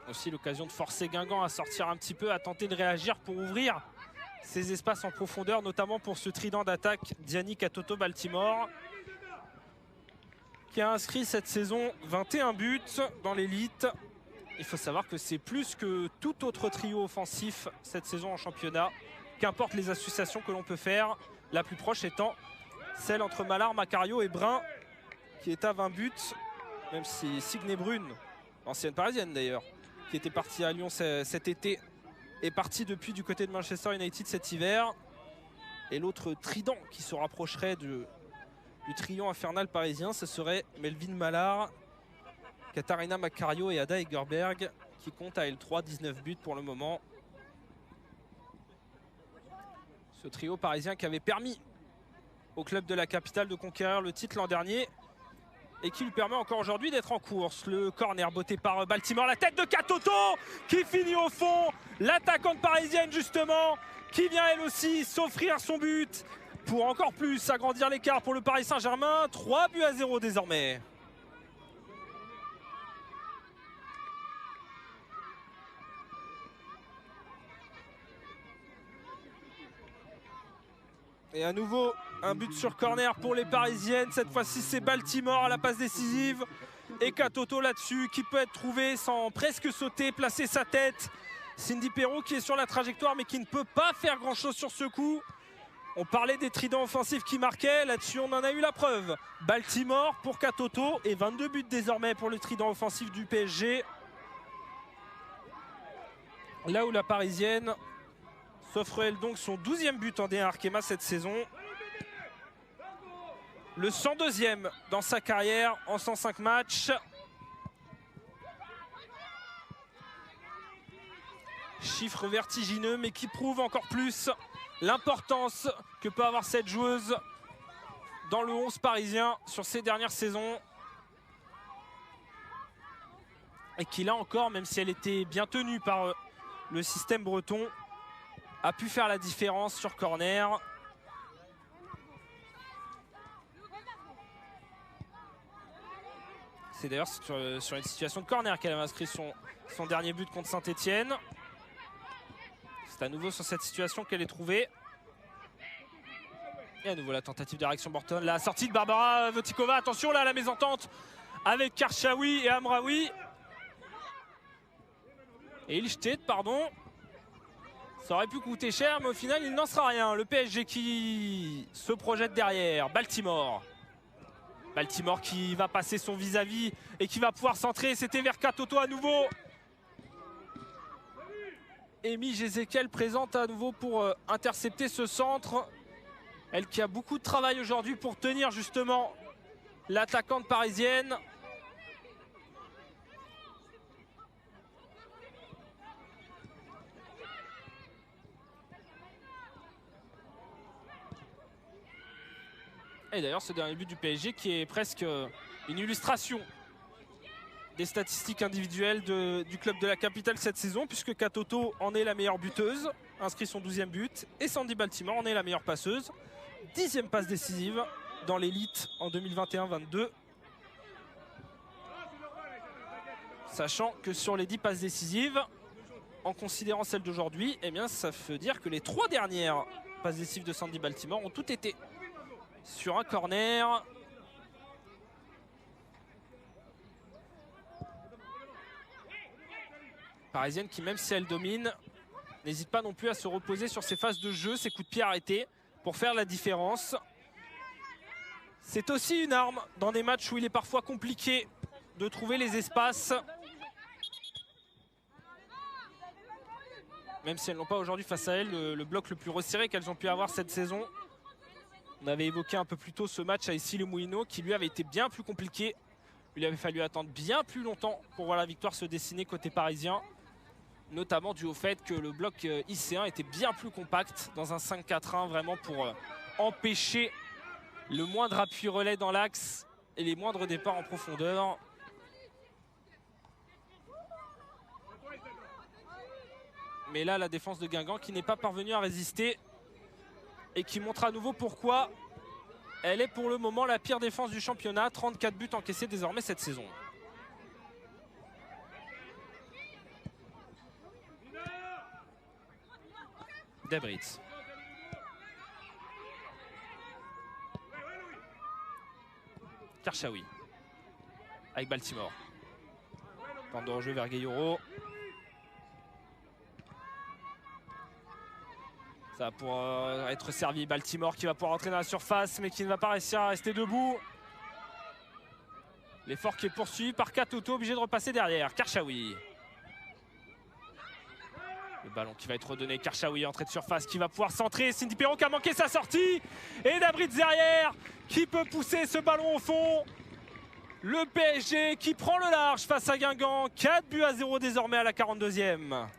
Aussi l'occasion de forcer Guingamp à sortir un petit peu, à tenter de réagir pour ouvrir ces espaces en profondeur, notamment pour ce trident d'attaque Diani, Katoto, Baltimore, qui a inscrit cette saison 21 buts dans l'élite. Il faut savoir que c'est plus que tout autre trio offensif cette saison en championnat, qu'importe les associations que l'on peut faire, la plus proche étant celle entre Mallard, Macario et Brun, qui est à 20 buts, même si Signe Brune, ancienne parisienne d'ailleurs, qui était partie à Lyon cet été, est partie depuis du côté de Manchester United cet hiver. Et l'autre trident qui se rapprocherait du trio infernal parisien, ce serait Melvin Mallard, Katharina Macario et Ada Egerberg, qui comptent à L3 19 buts pour le moment. Ce trio parisien qui avait permis au club de la capitale de conquérir le titre l'an dernier et qui lui permet encore aujourd'hui d'être en course. Le corner botté par Baltimore, la tête de Katoto qui finit au fond. L'attaquante parisienne justement qui vient elle aussi s'offrir son but pour encore plus agrandir l'écart pour le Paris Saint-Germain. 3-0 désormais. Et à nouveau, un but sur corner pour les Parisiennes. Cette fois-ci, c'est Baltimore à la passe décisive. Et Katoto là-dessus, qui peut être trouvé sans presque sauter, placer sa tête. Cindy Perrault qui est sur la trajectoire, mais qui ne peut pas faire grand-chose sur ce coup. On parlait des tridents offensifs qui marquaient. Là-dessus, on en a eu la preuve. Baltimore pour Katoto et 22 buts désormais pour le trident offensif du PSG. Là où la Parisienne s'offre elle donc son 12e but en D1 Arkema cette saison. Le 102e dans sa carrière en 105 matchs. Chiffre vertigineux mais qui prouve encore plus l'importance que peut avoir cette joueuse dans le 11 parisien sur ces dernières saisons. Et qui là encore, même si elle était bien tenue par le système breton, a pu faire la différence sur corner. C'est d'ailleurs sur une situation de corner qu'elle a inscrit son dernier but contre Saint-Etienne. C'est à nouveau sur cette situation qu'elle est trouvée. Et à nouveau la tentative de réaction Borton. La sortie de Barbara Votikova. Attention là, la mésentente avec Karchaoui et Amraoui. Et Ilstedt, pardon. Ça aurait pu coûter cher, mais au final, il n'en sera rien. Le PSG qui se projette derrière. Baltimore. Baltimore qui va passer son vis-à-vis et qui va pouvoir centrer. C'était vers Katoto à nouveau. Amy Gézéquel présente à nouveau pour intercepter ce centre. Elle qui a beaucoup de travail aujourd'hui pour tenir justement l'attaquante parisienne. Et d'ailleurs ce dernier but du PSG qui est presque une illustration des statistiques individuelles du club de la capitale cette saison, puisque Katoto en est la meilleure buteuse, inscrit son 12e but, et Sandy Baltimore en est la meilleure passeuse. 10e passe décisive dans l'élite en 2021-22. Sachant que sur les 10 passes décisives, en considérant celle d'aujourd'hui, eh bien ça veut dire que les 3 dernières passes décisives de Sandy Baltimore ont toutes été sur un corner. Parisienne qui, même si elle domine, n'hésite pas non plus à se reposer sur ses phases de jeu, ses coups de pied arrêtés pour faire la différence. C'est aussi une arme dans des matchs où il est parfois compliqué de trouver les espaces. Même si elles n'ont pas aujourd'hui face à elles le bloc le plus resserré qu'elles ont pu avoir cette saison. On avait évoqué un peu plus tôt ce match à Issy-les-Moulineaux qui lui avait été bien plus compliqué. Il avait fallu attendre bien plus longtemps pour voir la victoire se dessiner côté parisien. Notamment dû au fait que le bloc IC1 était bien plus compact dans un 5-4-1, vraiment pour empêcher le moindre appui relais dans l'axe et les moindres départs en profondeur. Mais là, la défense de Guingamp qui n'est pas parvenue à résister et qui montre à nouveau pourquoi elle est pour le moment la pire défense du championnat. 34 buts encaissés désormais cette saison. Debritz. Karchaoui. Avec Baltimore. Tente de rejeu vers Gueyoro. Ça va pouvoir être servi. Baltimore qui va pouvoir entrer dans la surface, mais qui ne va pas réussir à rester debout. L'effort qui est poursuivi par Katoto, obligé de repasser derrière. Karchaoui. Le ballon qui va être redonné. Karchaoui, entrée de surface, qui va pouvoir centrer. Cindy Perrault qui a manqué sa sortie. Et Debritz derrière, qui peut pousser ce ballon au fond. Le PSG qui prend le large face à Guingamp. 4-0 désormais à la 42e.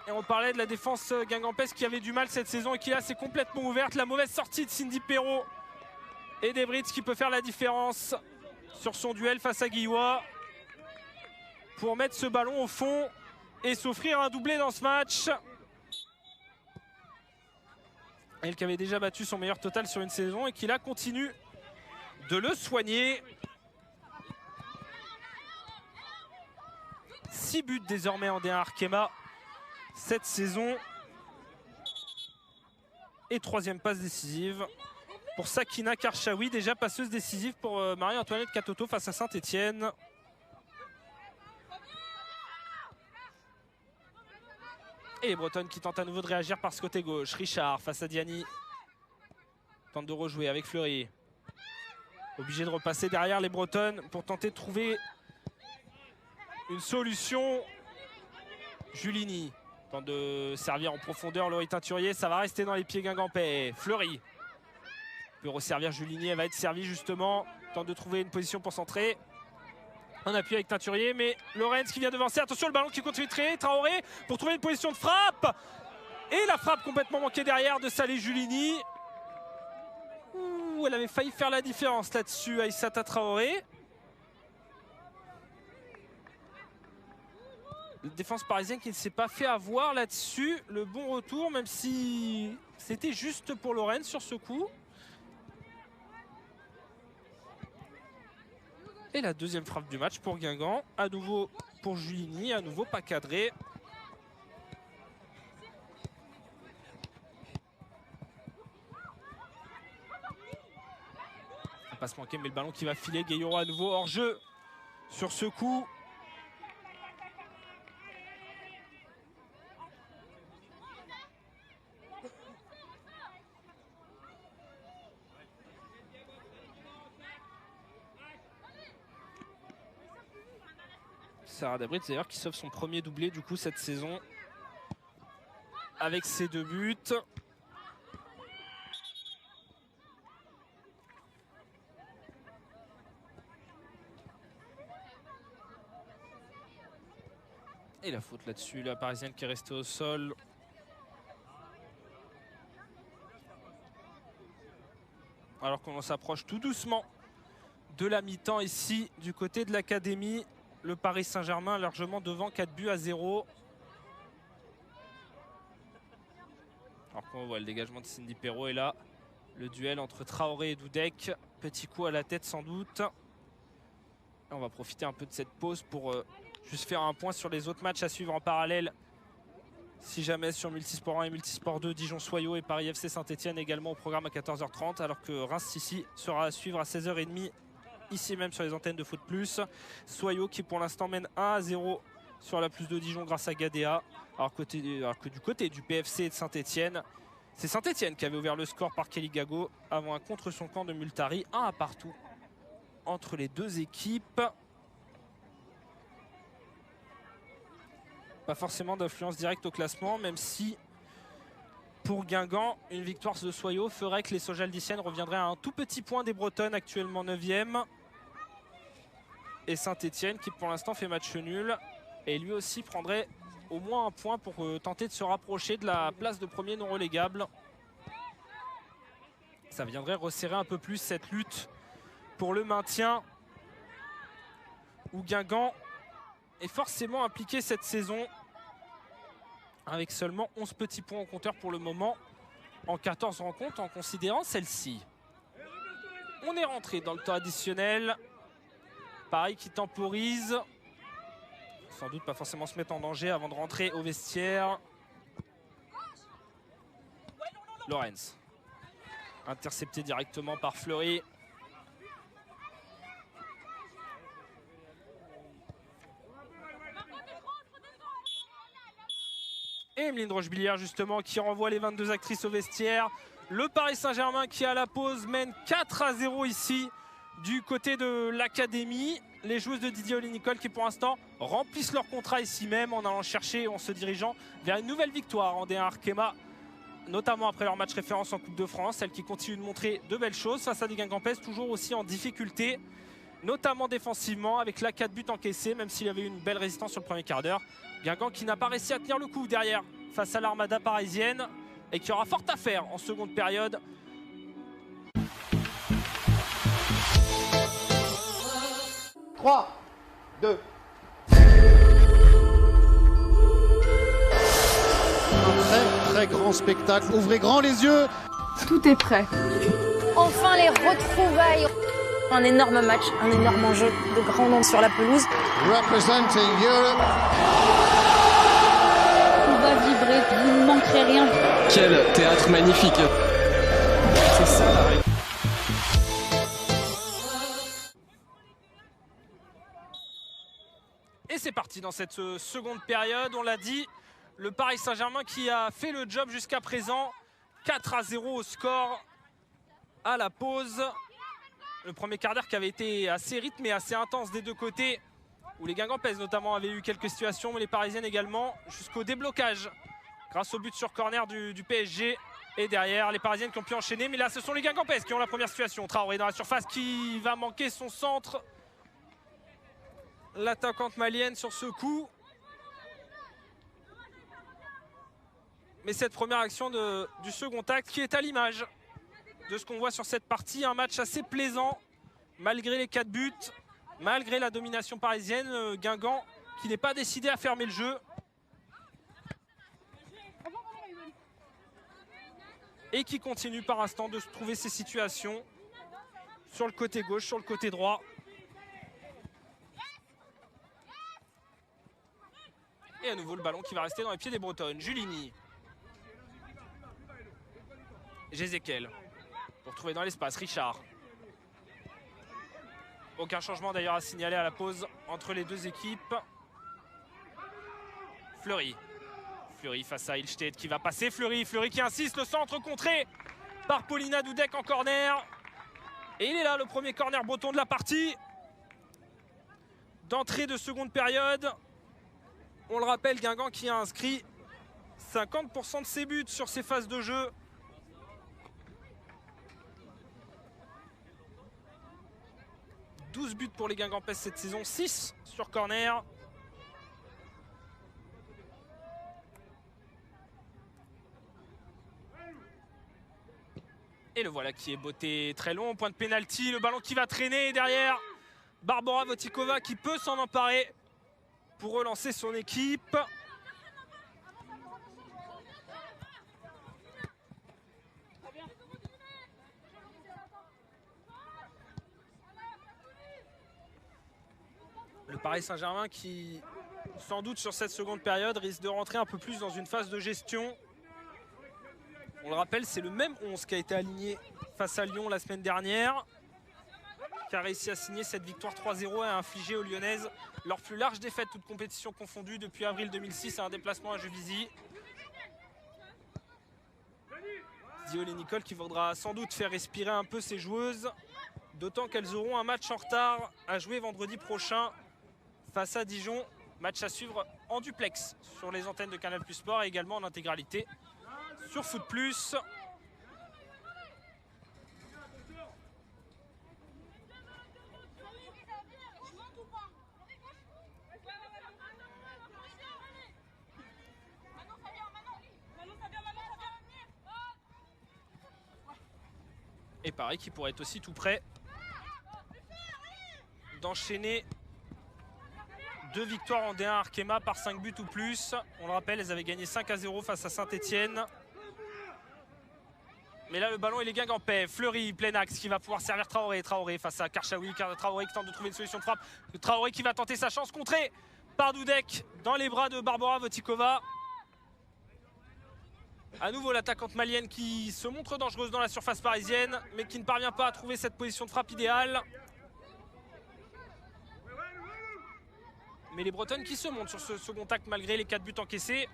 Et on parlait de la défense guingampesque qui avait du mal cette saison et qui là s'est complètement ouverte. La mauvaise sortie de Cindy Perrault et Debritz qui peut faire la différence sur son duel face à Guillois pour mettre ce ballon au fond et s'offrir un doublé dans ce match. Elle qui avait déjà battu son meilleur total sur une saison et qui là continue de le soigner. 6 buts désormais en D1 Arkema cette saison. Et 3e passe décisive pour Sakina Karchaoui, déjà passeuse décisive pour Marie-Antoinette Katoto face à Saint-Etienne. Et les Bretonnes qui tentent à nouveau de réagir par ce côté gauche. Richard face à Diani. Tente de rejouer avec Fleury. Obligé de repasser derrière les Bretonnes pour tenter de trouver une solution. Julini tente de servir en profondeur Laurie Teinturier. Ça va rester dans les pieds guingampais. Fleury peut resservir Julini. Elle va être servie justement. Tente de trouver une position pour centrer. Un appui avec Teinturier, mais Lorenz qui vient devancer. Attention, le ballon qui continue de créer. Traoré pour trouver une position de frappe. Et la frappe complètement manquée derrière de Salé Julini. Ouh, elle avait failli faire la différence là-dessus, Aïssata Traoré. La défense parisienne qui ne s'est pas fait avoir là-dessus. Le bon retour, même si c'était juste pour Lorenz sur ce coup. Et la deuxième frappe du match pour Guingamp. À nouveau pour Julini, à nouveau pas cadré. Un passe manqué, mais le ballon qui va filer. Gueyoro à nouveau hors jeu sur ce coup. Sarah Debritz d'ailleurs qui sauve son premier doublé du coup cette saison avec ses 2 buts. Et la faute là-dessus, la parisienne qui est restée au sol. Alors qu'on s'approche tout doucement de la mi-temps ici du côté de l'académie. Le Paris Saint-Germain largement devant 4-0. Alors qu'on voit le dégagement de Cindy Perrault et là le duel entre Traoré et Dudek. Petit coup à la tête sans doute. Et on va profiter un peu de cette pause pour juste faire un point sur les autres matchs à suivre en parallèle. Si jamais sur Multisport 1 et Multisport 2, Dijon-Soyaux et Paris FC Saint-Etienne également au programme à 14h30. Alors que Reims-Sissi sera à suivre à 16h30. Ici même sur les antennes de Foot Plus. Soyaux qui pour l'instant mène 1-0 sur la plus de Dijon grâce à Gadea. Alors que du côté du PFC et de Saint-Etienne, c'est Saint-Etienne qui avait ouvert le score par Kelly Gago avant un contre son camp de Multari. 1 partout entre les deux équipes. Pas forcément d'influence directe au classement, même si pour Guingamp, une victoire de Soyaux ferait que les Sojaldiciennes reviendraient à un tout petit point des Bretonnes, actuellement 9e. Et Saint-Etienne qui pour l'instant fait match nul. Et lui aussi prendrait au moins un point pour tenter de se rapprocher de la place de premier non relégable. Ça viendrait resserrer un peu plus cette lutte pour le maintien, où Guingamp est forcément impliqué cette saison, avec seulement 11 petits points au compteur pour le moment, en 14 rencontres, en considérant celle-ci. On est rentré dans le temps additionnel. Pareil qui temporise. Sans doute pas forcément se mettre en danger avant de rentrer au vestiaire. Lorenz. Intercepté directement par Fleury. Et Emeline Rochebillière justement qui renvoie les 22 actrices au vestiaire. Le Paris Saint-Germain qui à la pause mène 4-0 ici du côté de l'académie. Les joueuses de Didier Olé-Nicole qui pour l'instant remplissent leur contrat ici même en allant chercher, en se dirigeant vers une nouvelle victoire en D1 Arkema, notamment après leur match référence en Coupe de France. Elles qui continuent de montrer de belles choses face à des Guingampaises toujours aussi en difficulté, notamment défensivement avec la 4 buts encaissés, même s'il y avait eu une belle résistance sur le premier quart d'heure. Guingamp qui n'a pas réussi à tenir le coup derrière face à l'armada parisienne et qui aura fort à faire en seconde période. « 3, 2. Un très grand spectacle. Ouvrez grand les yeux. Tout est prêt. Enfin les retrouvailles. Un énorme match, un énorme enjeu, de grands noms sur la pelouse. Representing Europe. On va vibrer, vous ne manquerez rien. Quel théâtre magnifique. C'est ça la règle. Et c'est parti dans cette seconde période, on l'a dit, le Paris Saint-Germain qui a fait le job jusqu'à présent, 4-0 au score à la pause. Le premier quart d'heure qui avait été assez rythmé, assez intense des deux côtés, où les Guingampaises notamment avaient eu quelques situations, mais les Parisiennes également, jusqu'au déblocage grâce au but sur corner du PSG. Et derrière, les Parisiennes qui ont pu enchaîner, mais là ce sont les Guingampaises qui ont la première situation. Traoré dans la surface qui va manquer son centre. L'attaquante malienne sur ce coup. Mais cette première action du second acte qui est à l'image de ce qu'on voit sur cette partie. Un match assez plaisant malgré les 4 buts, malgré la domination parisienne. Guingamp qui n'est pas décidé à fermer le jeu. Et qui continue par instant de se trouver ses situations sur le côté gauche, sur le côté droit. Et à nouveau le ballon qui va rester dans les pieds des Bretonnes. Julini. Jézéquel. Pour trouver dans l'espace Richard. Aucun changement d'ailleurs à signaler à la pause entre les deux équipes. Fleury. Fleury face à Ilstedt qui va passer. Fleury qui insiste. Le centre contré par Paulina Dudek en corner. Et il est là le premier corner breton de la partie. D'entrée de seconde période. On le rappelle, Guingamp qui a inscrit 50% de ses buts sur ses phases de jeu. « 12 buts pour les Guingampaises cette saison, 6 sur corner. Et le voilà qui est botté très long, point de pénalty, le ballon qui va traîner derrière. Barbara Votikova qui peut s'en emparer pour relancer son équipe. Le Paris Saint-Germain qui, sans doute sur cette seconde période, risque de rentrer un peu plus dans une phase de gestion. On le rappelle, c'est le même 11 qui a été aligné face à Lyon la semaine dernière, qui a réussi à signer cette victoire 3-0 et à infliger aux Lyonnaises leur plus large défaite, toute compétition confondue, depuis avril 2006 à un déplacement à Juvisy. Didier Olé-Nicole qui voudra sans doute faire respirer un peu ses joueuses, d'autant qu'elles auront un match en retard à jouer vendredi prochain face à Dijon Match à suivre en duplex sur les antennes de Canal+ Sport et également en intégralité sur Foot+. Et pareil, qui pourrait être aussi tout prêt d'enchaîner 2 victoires en D1 Arkema par 5 buts ou plus. On le rappelle, elles avaient gagné 5-0 face à Saint-Etienne. Mais là, le ballon, il est guingampais. Fleury, plein axe, qui va pouvoir servir Traoré. Traoré face à Karchaoui. Traoré qui tente de trouver une solution de frappe. Traoré qui va tenter sa chance, contrée par Dudek dans les bras de Barbora Votikova. À nouveau l'attaquante malienne qui se montre dangereuse dans la surface parisienne, mais qui ne parvient pas à trouver cette position de frappe idéale. Mais les Bretonnes qui se montent sur ce second acte malgré les 4 buts encaissés.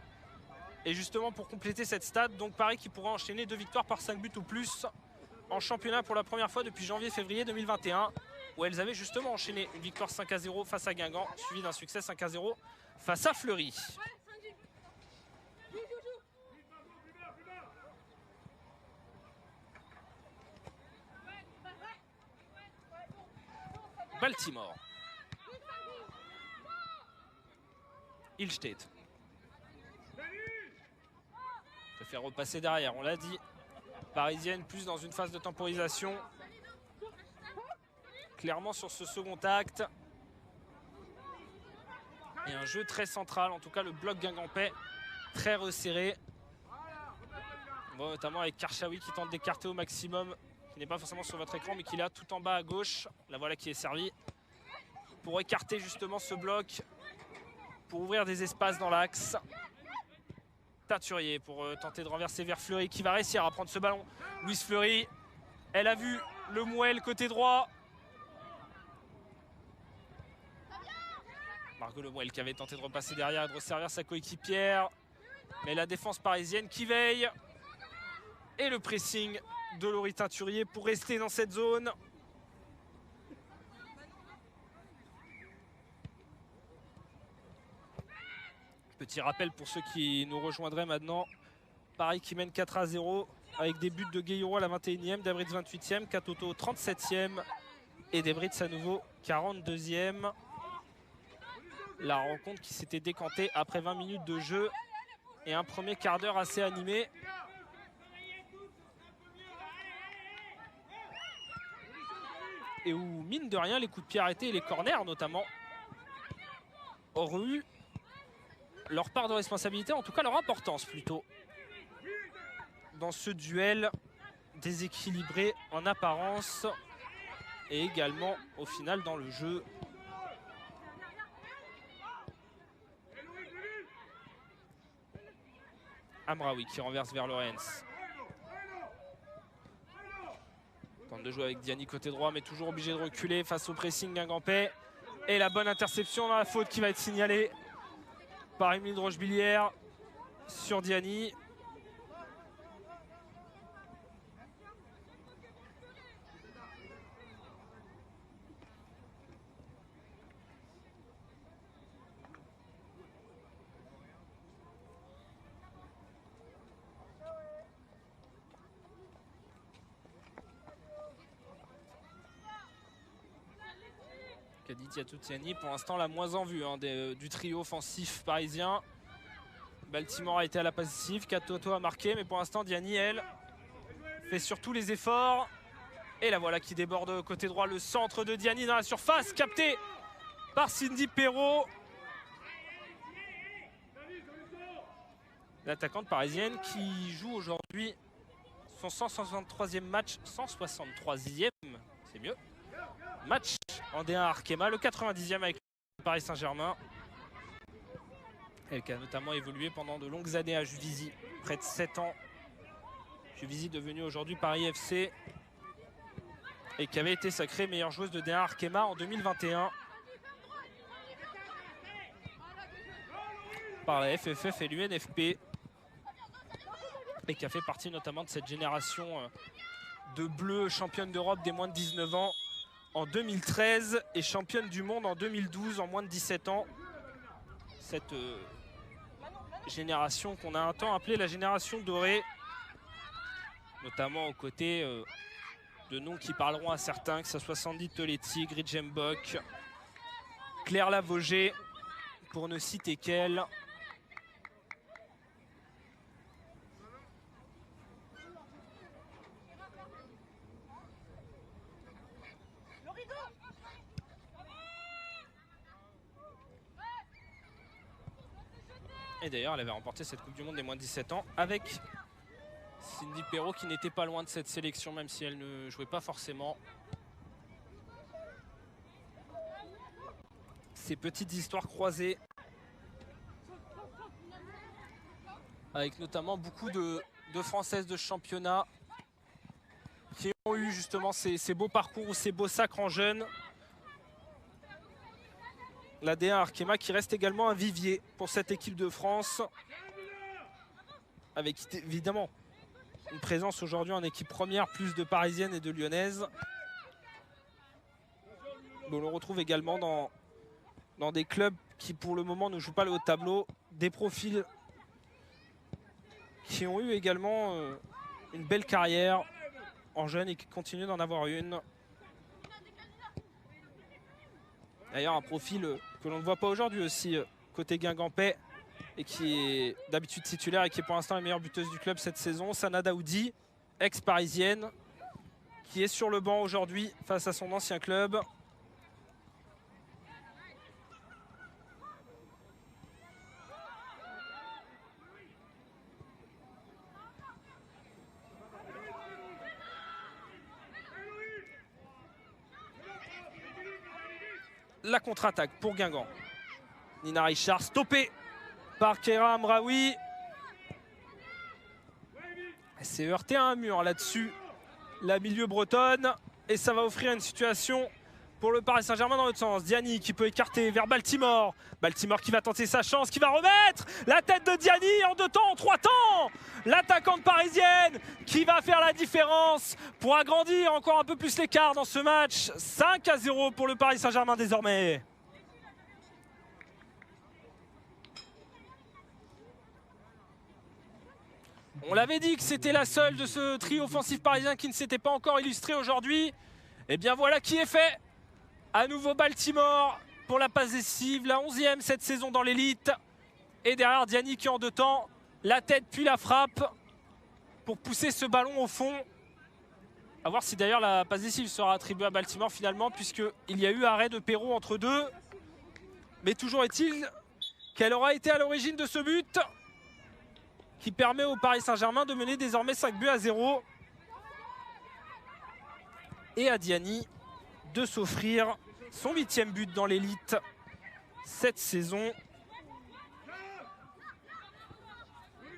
Et justement pour compléter cette stat, donc Paris qui pourra enchaîner 2 victoires par 5 buts ou plus en championnat pour la première fois depuis janvier-février 2021, où elles avaient justement enchaîné une victoire 5-0 face à Guingamp, suivi d'un succès 5-0 face à Fleury. Baltimore. Ilstedt. Se fait repasser derrière, on l'a dit. Parisienne plus dans une phase de temporisation. Clairement sur ce second acte. Et un jeu très central, en tout cas le bloc guingampais très resserré. Bon, notamment avec Karchaoui qui tente d'écarter au maximum, qui n'est pas forcément sur votre écran mais qui est là tout en bas à gauche. La voilà qui est servie pour écarter justement ce bloc, pour ouvrir des espaces dans l'axe. Teinturier pour tenter de renverser vers Fleury qui va réussir à prendre ce ballon. Louise Fleury, elle a vu le Mouel côté droit. Margot Lemouel qui avait tenté de repasser derrière et de resservir sa coéquipière. Mais la défense parisienne qui veille. Et le pressing de Laurie Teinturier pour rester dans cette zone. Petit rappel pour ceux qui nous rejoindraient maintenant. Paris qui mène 4-0 avec des buts de Gueillero à la 21e, Debritz 28e, Katoto 37e et Debritz à nouveau 42e. La rencontre qui s'était décantée après 20 minutes de jeu et un premier quart d'heure assez animé. Et où, mine de rien, les coups de pied arrêtés et les corners notamment auraient eu leur part de responsabilité, en tout cas leur importance plutôt, dans ce duel déséquilibré en apparence et également au final dans le jeu. Amraoui qui renverse vers Lorenz. Tente de jouer avec Diani côté droit, mais toujours obligé de reculer face au pressing guingampais. Et la bonne interception dans la faute qui va être signalée par Emeline Rochebillière sur Diani. Kaditi Atoutiani, pour l'instant la moins en vue du trio offensif parisien. Baltimore a été à la passive, Katoto a marqué, mais pour l'instant Diani, elle, fait surtout les efforts. Et la voilà qui déborde côté droit, le centre de Diani dans la surface, capté par Cindy Perrault. L'attaquante parisienne qui joue aujourd'hui son 163e match, 163e, c'est mieux, match en D1 Arkema, le 90e avec le Paris Saint-Germain. Elle qui a notamment évolué pendant de longues années à Juvisy, près de 7 ans. Juvisy devenue aujourd'hui Paris FC et qui avait été sacrée meilleure joueuse de D1 Arkema en 2021 par la FFF et l'UNFP, et qui a fait partie notamment de cette génération de Bleues championne d'Europe des moins de 19 ans en 2013 et championne du monde en 2012 en moins de 17 ans. cette génération qu'on a un temps appelée la génération dorée, notamment aux côtés de noms qui parleront à certains, que ce soit Sandy Toletti, Gridjem Bock, Claire Lavogé, pour ne citer qu'elle. Et d'ailleurs, elle avait remporté cette Coupe du Monde des moins de 17 ans avec Cindy Perrault, qui n'était pas loin de cette sélection, même si elle ne jouait pas forcément. Ces petites histoires croisées, avec notamment beaucoup de Françaises de championnat qui ont eu justement ces beaux parcours ou ces beaux sacres en jeunes. La D1 Arkema qui reste également un vivier pour cette équipe de France, avec évidemment une présence aujourd'hui en équipe première, plus de Parisiennes et de Lyonnaises. On le retrouve également dans des clubs qui pour le moment ne jouent pas le haut de tableau, des profils qui ont eu également une belle carrière en jeunes et qui continuent d'en avoir une. D'ailleurs un profil que l'on ne voit pas aujourd'hui aussi côté Guingampais et qui est d'habitude titulaire et qui est pour l'instant la meilleure buteuse du club cette saison, Sana Daoudi, ex-parisienne, qui est sur le banc aujourd'hui face à son ancien club. La contre-attaque pour Guingamp. Nina Richard stoppée par Keira Amraoui. Elle s'est heurtée à un mur là-dessus, la milieu bretonne. Et ça va offrir une situation pour le Paris Saint-Germain dans l'autre sens. Diani qui peut écarter vers Baltimore. Baltimore qui va tenter sa chance, qui va remettre la tête de Diani en 2 temps, en 3 temps. L'attaquante parisienne qui va faire la différence pour agrandir encore un peu plus l'écart dans ce match. 5-0 pour le Paris Saint-Germain désormais. On l'avait dit que c'était la seule de ce trio offensif parisien qui ne s'était pas encore illustré aujourd'hui. Et bien voilà qui est fait. À nouveau Baltimore pour la passe décisive, la 11e cette saison dans l'élite. Et derrière Diani qui en 2 temps, la tête puis la frappe pour pousser ce ballon au fond. A voir si d'ailleurs la passe décisive sera attribuée à Baltimore finalement, puisqu'il y a eu arrêt de Perrault entre deux. Mais toujours est-il qu'elle aura été à l'origine de ce but qui permet au Paris Saint-Germain de mener désormais 5-0 et à Diani de s'offrir son 8e but dans l'élite cette saison.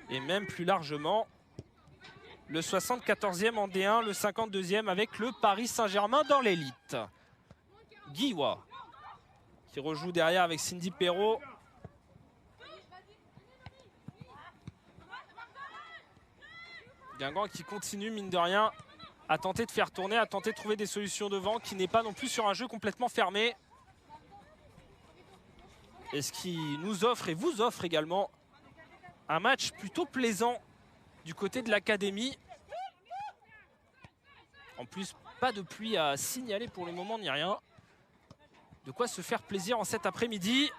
Et même plus largement, le 74e en D1, le 52e avec le Paris Saint-Germain dans l'élite. Guiwa qui rejoue derrière avec Cindy Perrault. Guingamp qui continue mine de rien à tenter de faire tourner, à tenter de trouver des solutions devant, qui n'est pas non plus sur un jeu complètement fermé. Et ce qui nous offre et vous offre également un match plutôt plaisant du côté de l'académie. En plus, pas de pluie à signaler pour le moment, ni rien. De quoi se faire plaisir en cet après-midi.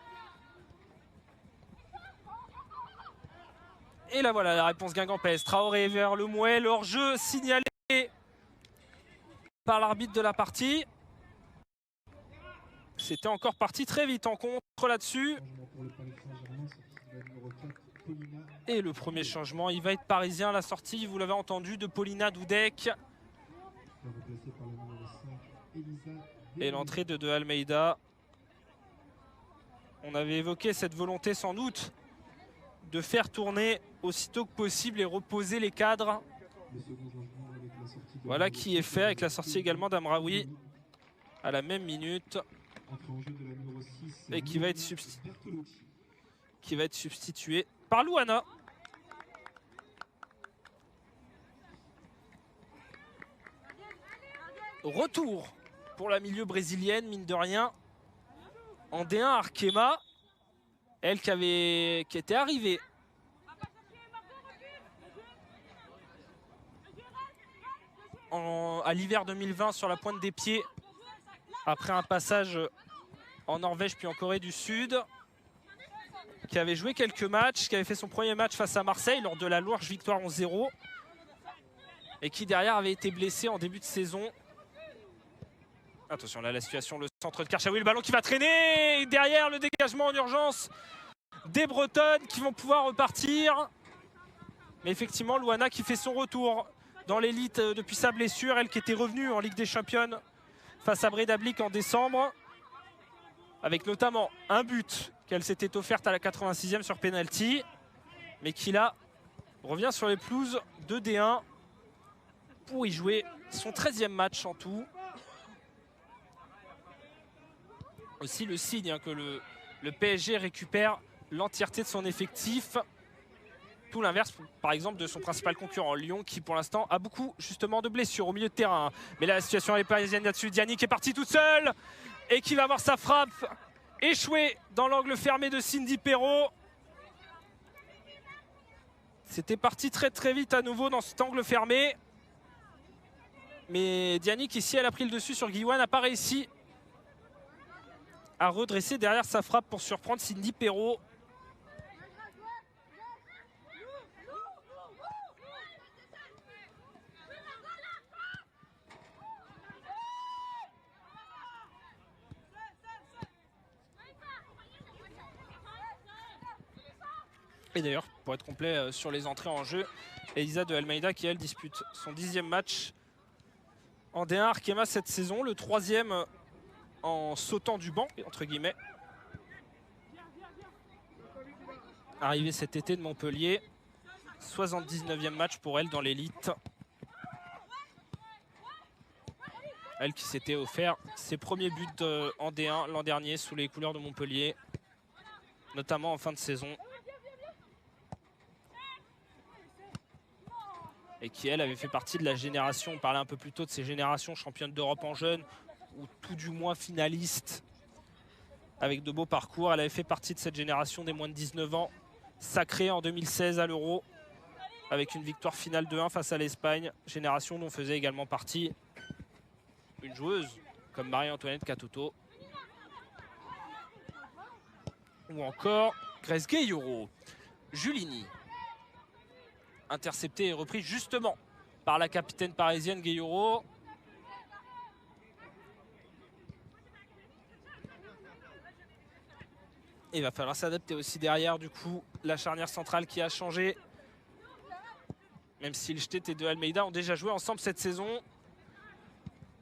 Et là voilà la réponse guingampaise. Traoré vers le Mouet, leur jeu signalé par l'arbitre de la partie. C'était encore parti très vite en contre là-dessus. Et le premier changement, il va être parisien. La sortie, vous l'avez entendu, de Paulina Dudek. Et l'entrée de Almeida. On avait évoqué cette volonté sans doute de faire tourner aussitôt que possible et reposer les cadres. Voilà qui est fait avec la sortie également d'Amraoui à la même minute. Et qui va être substitué par Louana. Retour pour la milieu brésilienne, mine de rien. En D1 Arkema. Elle qui était arrivée à l'hiver 2020 sur la pointe des pieds après un passage en Norvège puis en Corée du Sud, qui avait joué quelques matchs, qui avait fait son premier match face à Marseille lors de la lourde victoire 11-0 et qui derrière avait été blessé en début de saison. Attention là la situation, le centre de Karchaoui, le ballon qui va traîner et derrière le dégagement en urgence des Bretonnes qui vont pouvoir repartir. Mais effectivement Louana qui fait son retour dans l'élite depuis sa blessure, elle qui était revenue en Ligue des Champions face à Breidablik en décembre, avec notamment un but qu'elle s'était offerte à la 86e sur penalty, mais qui là revient sur les pelouses de D1 pour y jouer son 13e match en tout. Aussi le signe que le PSG récupère l'entièreté de son effectif. Tout l'inverse, par exemple, de son principal concurrent, Lyon, qui pour l'instant a beaucoup justement de blessures au milieu de terrain. Mais là, la situation est parisienne là-dessus. Diani qui est parti toute seule et qui va avoir sa frappe échouée dans l'angle fermé de Cindy Perrault. C'était parti très très vite à nouveau dans cet angle fermé. Mais Diani, qui ici, elle a pris le dessus sur Guiwan, n'a pas réussi à redresser derrière sa frappe pour surprendre Cindy Perrault. Et d'ailleurs, pour être complet sur les entrées en jeu, Elisa de Almeida qui elle dispute son 10e match en D1 Arkema cette saison, le 3e en sautant du banc, entre guillemets. Arrivée cet été de Montpellier, 79e match pour elle dans l'élite. Elle qui s'était offert ses premiers buts en D1 l'an dernier sous les couleurs de Montpellier, notamment en fin de saison. Et qui, elle, avait fait partie de la génération, on parlait un peu plus tôt de ces générations championnes d'Europe en jeunes, ou tout du moins finalistes, avec de beaux parcours. Elle avait fait partie de cette génération des moins de 19 ans, sacrée en 2016 à l'Euro, avec une victoire finale 2-1 face à l'Espagne, génération dont faisait également partie une joueuse comme Marie-Antoinette Katoto, ou encore Grace Gayoro. Julini, intercepté et repris justement par la capitaine parisienne Gayoro. Il va falloir s'adapter aussi derrière, du coup, la charnière centrale qui a changé. Même si Ilstedt et De Almeida ont déjà joué ensemble cette saison.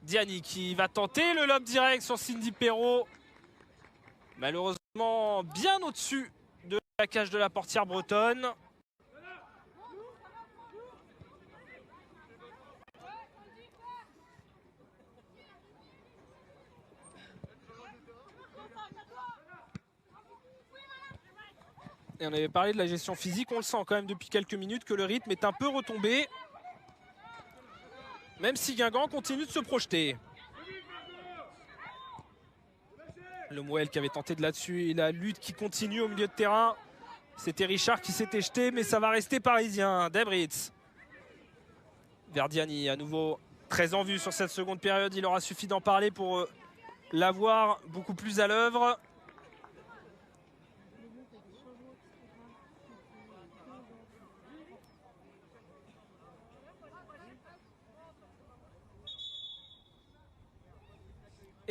Diani qui va tenter le lob direct sur Cindy Perrault. Malheureusement, bien au-dessus de la cage de la portière bretonne. Et on avait parlé de la gestion physique, on le sent quand même depuis quelques minutes que le rythme est un peu retombé. Même si Guingamp continue de se projeter. Le Mouel qui avait tenté de là-dessus et la lutte qui continue au milieu de terrain. C'était Richard qui s'était jeté, mais ça va rester parisien. Debritz. Verdiani à nouveau très en vue sur cette seconde période. Il aura suffi d'en parler pour l'avoir beaucoup plus à l'œuvre.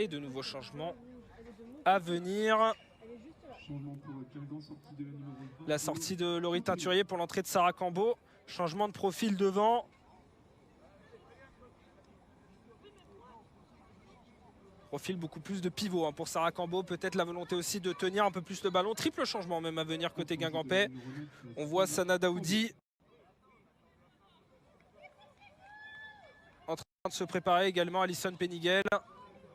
Et de nouveaux changements à venir. La sortie de Laurie Teinturier pour l'entrée de Sarah Cambo. Changement de profil devant. Profil beaucoup plus de pivot pour Sarah Cambo. Peut-être la volonté aussi de tenir un peu plus le ballon. Triple changement même à venir côté guingampais. On voit Sana Daoudi en train de se préparer également. Alison Peniguel.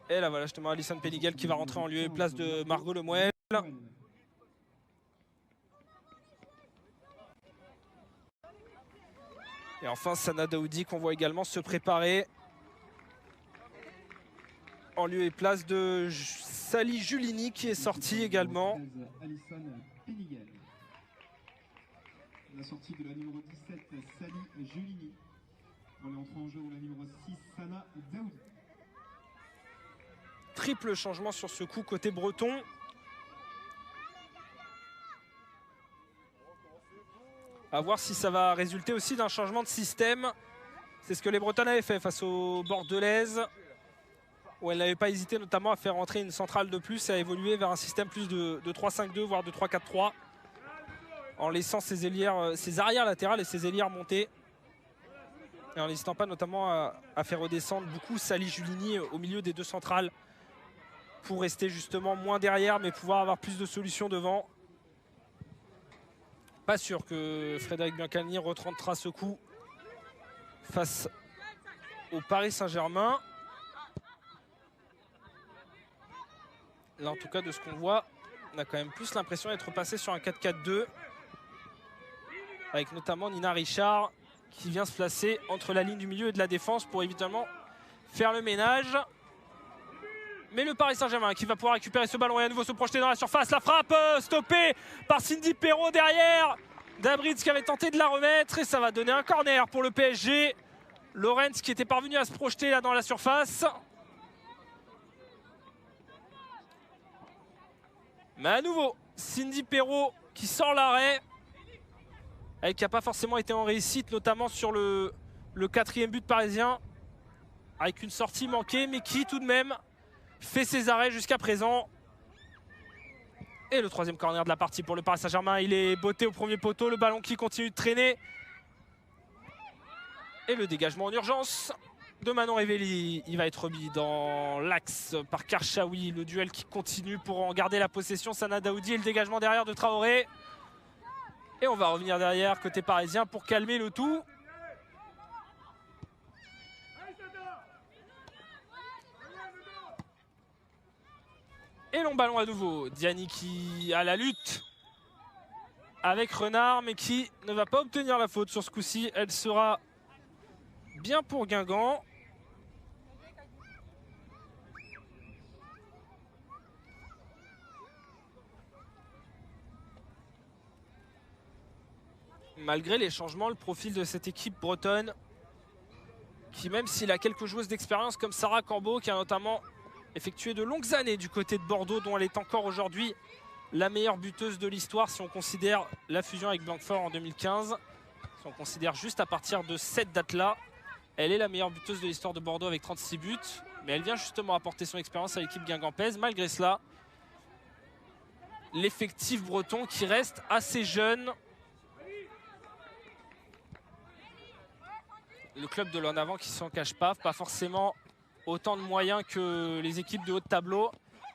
Et là voilà justement Alison Peniguel qui va rentrer en lieu et place de Margot Lemuel. Et enfin Sana Daoudi qu'on voit également se préparer en lieu et place de Sally Julini qui est sorti également. Alison Penigel. La sortie de la numéro 17, Sally Julini. Pour les entrées en jeu, la numéro 6, Sana Daoudi. Triple changement sur ce coup côté breton. À voir si ça va résulter aussi d'un changement de système. C'est ce que les Bretonnes avaient fait face aux Bordelaises, où elles n'avaient pas hésité notamment à faire entrer une centrale de plus et à évoluer vers un système plus de 3-5-2, voire de 3-4-3, en laissant ses arrières latérales et ses ailières monter. Et en n'hésitant pas notamment à faire redescendre beaucoup Sally Julini au milieu des deux centrales pour rester justement moins derrière mais pouvoir avoir plus de solutions devant. Pas sûr que Frédéric Biancalini retentera ce coup face au Paris Saint-Germain. Là en tout cas de ce qu'on voit, on a quand même plus l'impression d'être passé sur un 4-4-2 avec notamment Nina Richard qui vient se placer entre la ligne du milieu et de la défense pour évidemment faire le ménage. Mais le Paris Saint-Germain qui va pouvoir récupérer ce ballon et à nouveau se projeter dans la surface. La frappe stoppée par Cindy Perrault derrière. Dabritz qui avait tenté de la remettre et ça va donner un corner pour le PSG. Lorenz qui était parvenu à se projeter là dans la surface. Mais à nouveau, Cindy Perrault qui sort l'arrêt. Elle qui n'a pas forcément été en réussite, notamment sur le quatrième but parisien. Avec une sortie manquée, mais qui tout de même fait ses arrêts jusqu'à présent. Et le troisième corner de la partie pour le Paris Saint-Germain. Il est botté au premier poteau, le ballon qui continue de traîner. Et le dégagement en urgence de Manon Revelli. Il va être remis dans l'axe par Karchaoui. Le duel qui continue pour en garder la possession. Sana Daoudi et le dégagement derrière de Traoré. Et on va revenir derrière côté parisien pour calmer le tout. Et long ballon à nouveau. Diani qui a la lutte avec Renard, mais qui ne va pas obtenir la faute sur ce coup-ci. Elle sera bien pour Guingamp. Malgré les changements, le profil de cette équipe bretonne, qui même s'il a quelques joueuses d'expérience comme Sarah Cambeau, qui a notamment effectué de longues années du côté de Bordeaux, dont elle est encore aujourd'hui la meilleure buteuse de l'histoire si on considère la fusion avec Blanquefort en 2015. Si on considère juste à partir de cette date-là, elle est la meilleure buteuse de l'histoire de Bordeaux avec 36 buts. Mais elle vient justement apporter son expérience à l'équipe guingampaise. Malgré cela, l'effectif breton qui reste assez jeune. Le club de l'en avant qui s'en cache pas forcément autant de moyens que les équipes de haut de tableau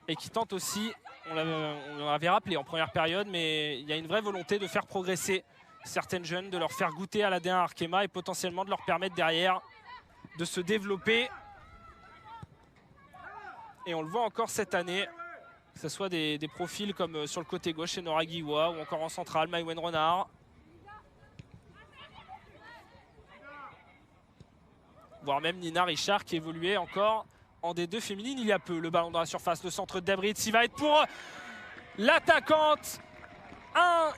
et qui tentent aussi, on l'avait rappelé en première période, mais il y a une vraie volonté de faire progresser certaines jeunes, de leur faire goûter à l'AD1 Arkema et potentiellement de leur permettre derrière de se développer. Et on le voit encore cette année, que ce soit des profils comme sur le côté gauche chez Nora Guiwa ou encore en centrale, Maïwen Renard. Voire même Nina Richard qui évoluait encore en D2 féminine il y a peu. Le ballon dans la surface, le centre de Dabritz, il va être pour l'attaquante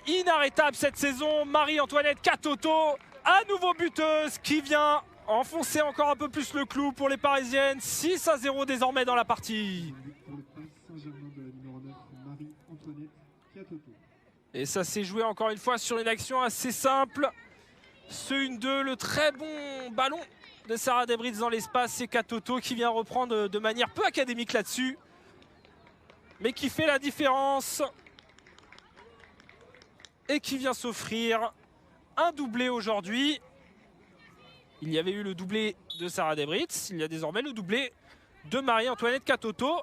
inarrêtable cette saison, Marie-Antoinette Katoto, à nouveau buteuse qui vient enfoncer encore un peu plus le clou pour les Parisiennes. 6-0 désormais dans la partie. Et ça s'est joué encore une fois sur une action assez simple. Ce 1-2, le très bon ballon de Sarah Dabritz dans l'espace, c'est Katoto qui vient reprendre de manière peu académique là-dessus, mais qui fait la différence et qui vient s'offrir un doublé aujourd'hui. Il y avait eu le doublé de Sarah Dabritz, il y a désormais le doublé de Marie-Antoinette Katoto.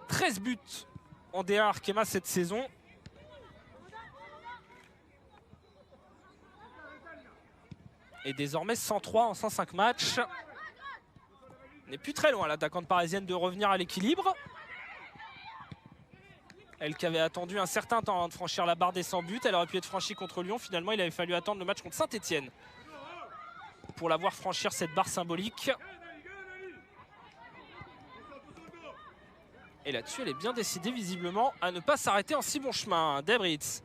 13 buts en D1 Arkema cette saison. Et désormais 103 en 105 matchs. On n'est plus très loin l'attaquante parisienne de revenir à l'équilibre. Elle qui avait attendu un certain temps de franchir la barre des 100 buts. Elle aurait pu être franchie contre Lyon. Finalement, il avait fallu attendre le match contre Saint-Etienne pour la voir franchir cette barre symbolique. Et là-dessus, elle est bien décidée visiblement à ne pas s'arrêter en si bon chemin. Debritz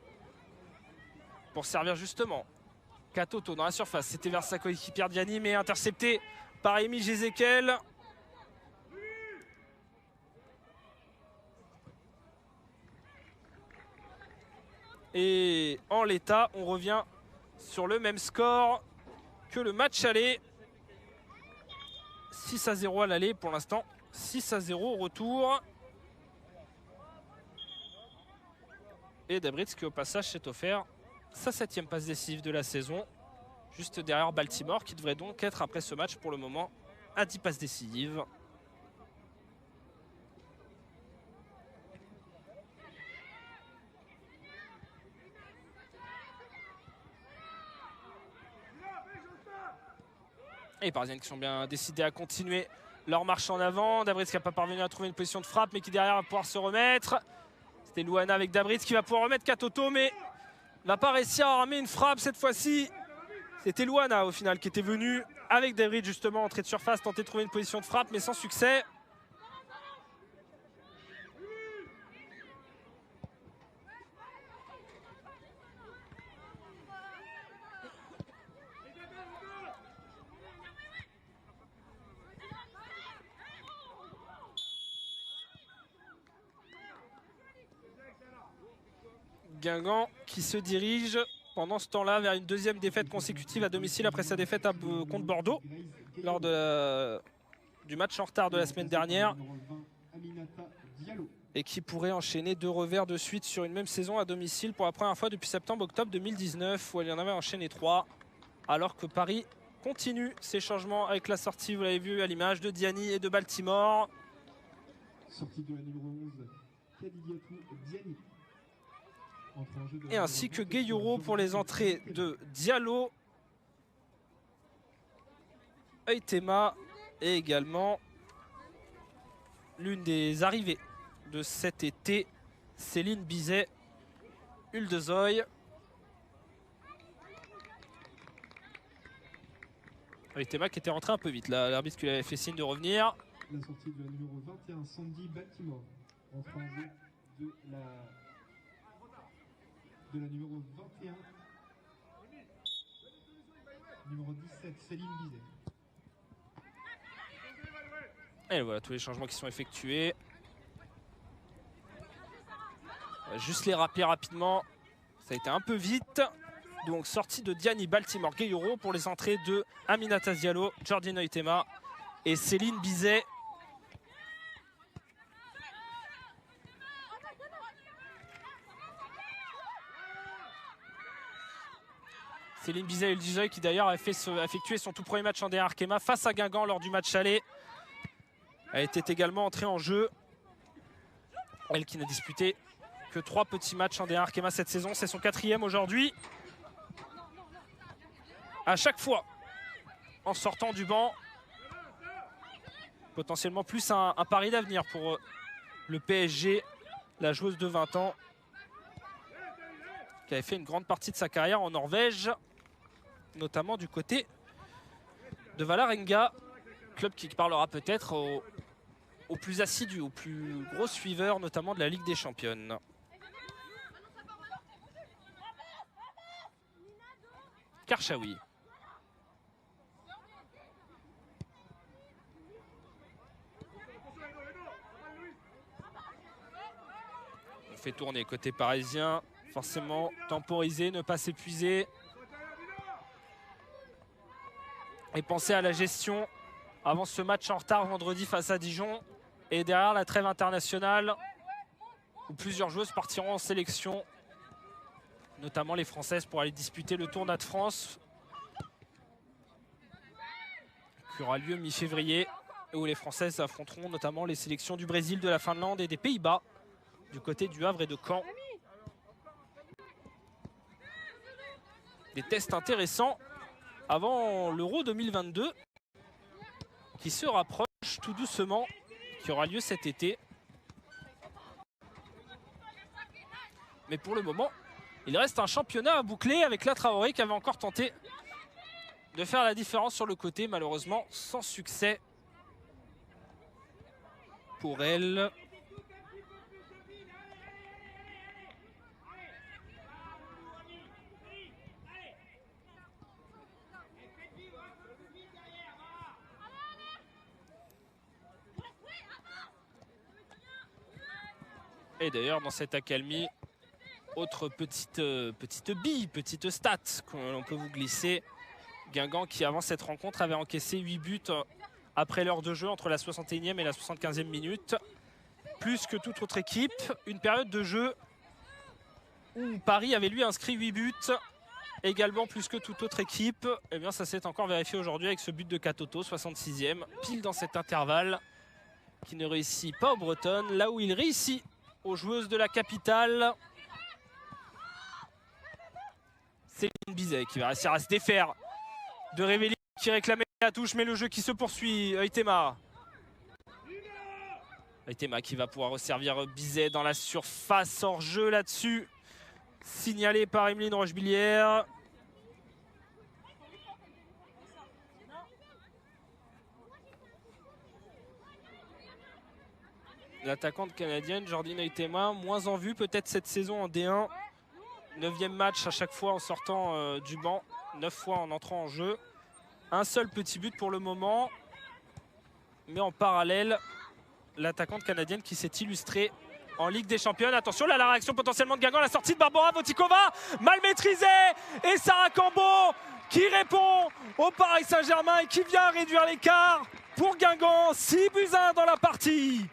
pour servir justement. Katoto dans la surface. C'était vers sa coéquipière Diani, mais intercepté par Amy Jezekel. Et en l'état, on revient sur le même score que le match aller. 6-0 à l'aller pour l'instant. 6-0 au retour. Et Debritz qui au passage s'est offert sa 7e passe décisive de la saison. Juste derrière Baltimore qui devrait donc être après ce match pour le moment à 10 passes décisives. Et les Parisiennes qui sont bien décidées à continuer leur marche en avant. Debritz qui n'a pas parvenu à trouver une position de frappe mais qui derrière va pouvoir se remettre. C'était Louana avec Debritz qui va pouvoir remettre Katoto mais ne va pas réussir à ramener une frappe cette fois-ci. C'était Louana au final qui était venu avec Debritz justement entrée de surface, tenter de trouver une position de frappe mais sans succès. Guingamp qui se dirige pendant ce temps-là vers une 2e défaite consécutive à domicile après sa défaite contre Bordeaux lors du match en retard de la semaine dernière et qui pourrait enchaîner 2 revers de suite sur une même saison à domicile pour la première fois depuis septembre-octobre 2019 où elle y en avait enchaîné 3 alors que Paris continue ses changements avec la sortie, vous l'avez vu à l'image, de Diani et de Baltimore. Sortie de la numéro 11, Kadidiatou Diani. Et ainsi que Gueyoro pour les entrées de Diallo, Euthema et également l'une des arrivées de cet été, Céline Bizet, Uldezoy. Euthema qui était rentré un peu vite, l'arbitre qui lui avait fait signe de revenir. La sortie de la numéro 21, Sandy Baltimore, entre en jeu de la numéro 21, numéro 17, Céline Bizet. Et voilà tous les changements qui sont effectués. On va juste les rappeler rapidement, ça a été un peu vite. Donc sortie de Diani, Baltimore, Gueyoro pour les entrées de Aminata Diallo, Jordine Euthema et Céline Bizet. Céline Bizet et Uldezoy qui d'ailleurs a effectué son tout premier match en D1 Arkema face à Guingamp lors du match aller. Elle était également entrée en jeu. Elle qui n'a disputé que 3 petits matchs en D1 Arkema cette saison. C'est son 4e aujourd'hui. À chaque fois, en sortant du banc, potentiellement plus un pari d'avenir pour le PSG. La joueuse de 20 ans qui avait fait une grande partie de sa carrière en Norvège, notamment du côté de Vålerenga, club qui parlera peut-être aux plus assidus, aux plus gros suiveurs, notamment de la Ligue des Championnes. Karchaoui. On fait tourner côté parisien. Forcément temporiser, ne pas s'épuiser. Et penser à la gestion avant ce match en retard vendredi face à Dijon. Et derrière la trêve internationale où plusieurs joueuses partiront en sélection. Notamment les Françaises pour aller disputer le Tournoi de France. Qui aura lieu mi-février. Où les Françaises affronteront notamment les sélections du Brésil, de la Finlande et des Pays-Bas. Du côté du Havre et de Caen. Des tests intéressants avant l'Euro 2022 qui se rapproche tout doucement, qui aura lieu cet été. Mais pour le moment, il reste un championnat à boucler avec la Traoré qui avait encore tenté de faire la différence sur le côté, malheureusement sans succès pour elle. Et d'ailleurs, dans cette accalmie, autre petite bille, petite stat qu'on peut vous glisser. Guingamp qui, avant cette rencontre, avait encaissé 8 buts après l'heure de jeu entre la 61e et la 75e minute. Plus que toute autre équipe. Une période de jeu où Paris avait lui inscrit 8 buts. Également plus que toute autre équipe. Eh bien, ça s'est encore vérifié aujourd'hui avec ce but de Katoto, 66e. Pile dans cet intervalle qui ne réussit pas aux Bretonnes. Là où il réussit aux joueuses de la capitale. C'est Bizet qui va réussir à se défaire de Révéli qui réclamait la touche, mais le jeu qui se poursuit. Euthema qui va pouvoir resservir Bizet dans la surface hors jeu là-dessus. Signalé par Emeline Rochebillière. L'attaquante canadienne, Jordine Euthema, moins en vue peut-être cette saison en D1. 9e match à chaque fois en sortant du banc, 9 fois en entrant en jeu. Un seul petit but pour le moment. Mais en parallèle, l'attaquante canadienne qui s'est illustrée en Ligue des Champions. Attention là, la réaction potentiellement de Guingamp, la sortie de Barbora Votikova, mal maîtrisée. Et Sarah Cambo qui répond au Paris Saint-Germain et qui vient réduire l'écart pour Guingamp. 6-1 dans la partie.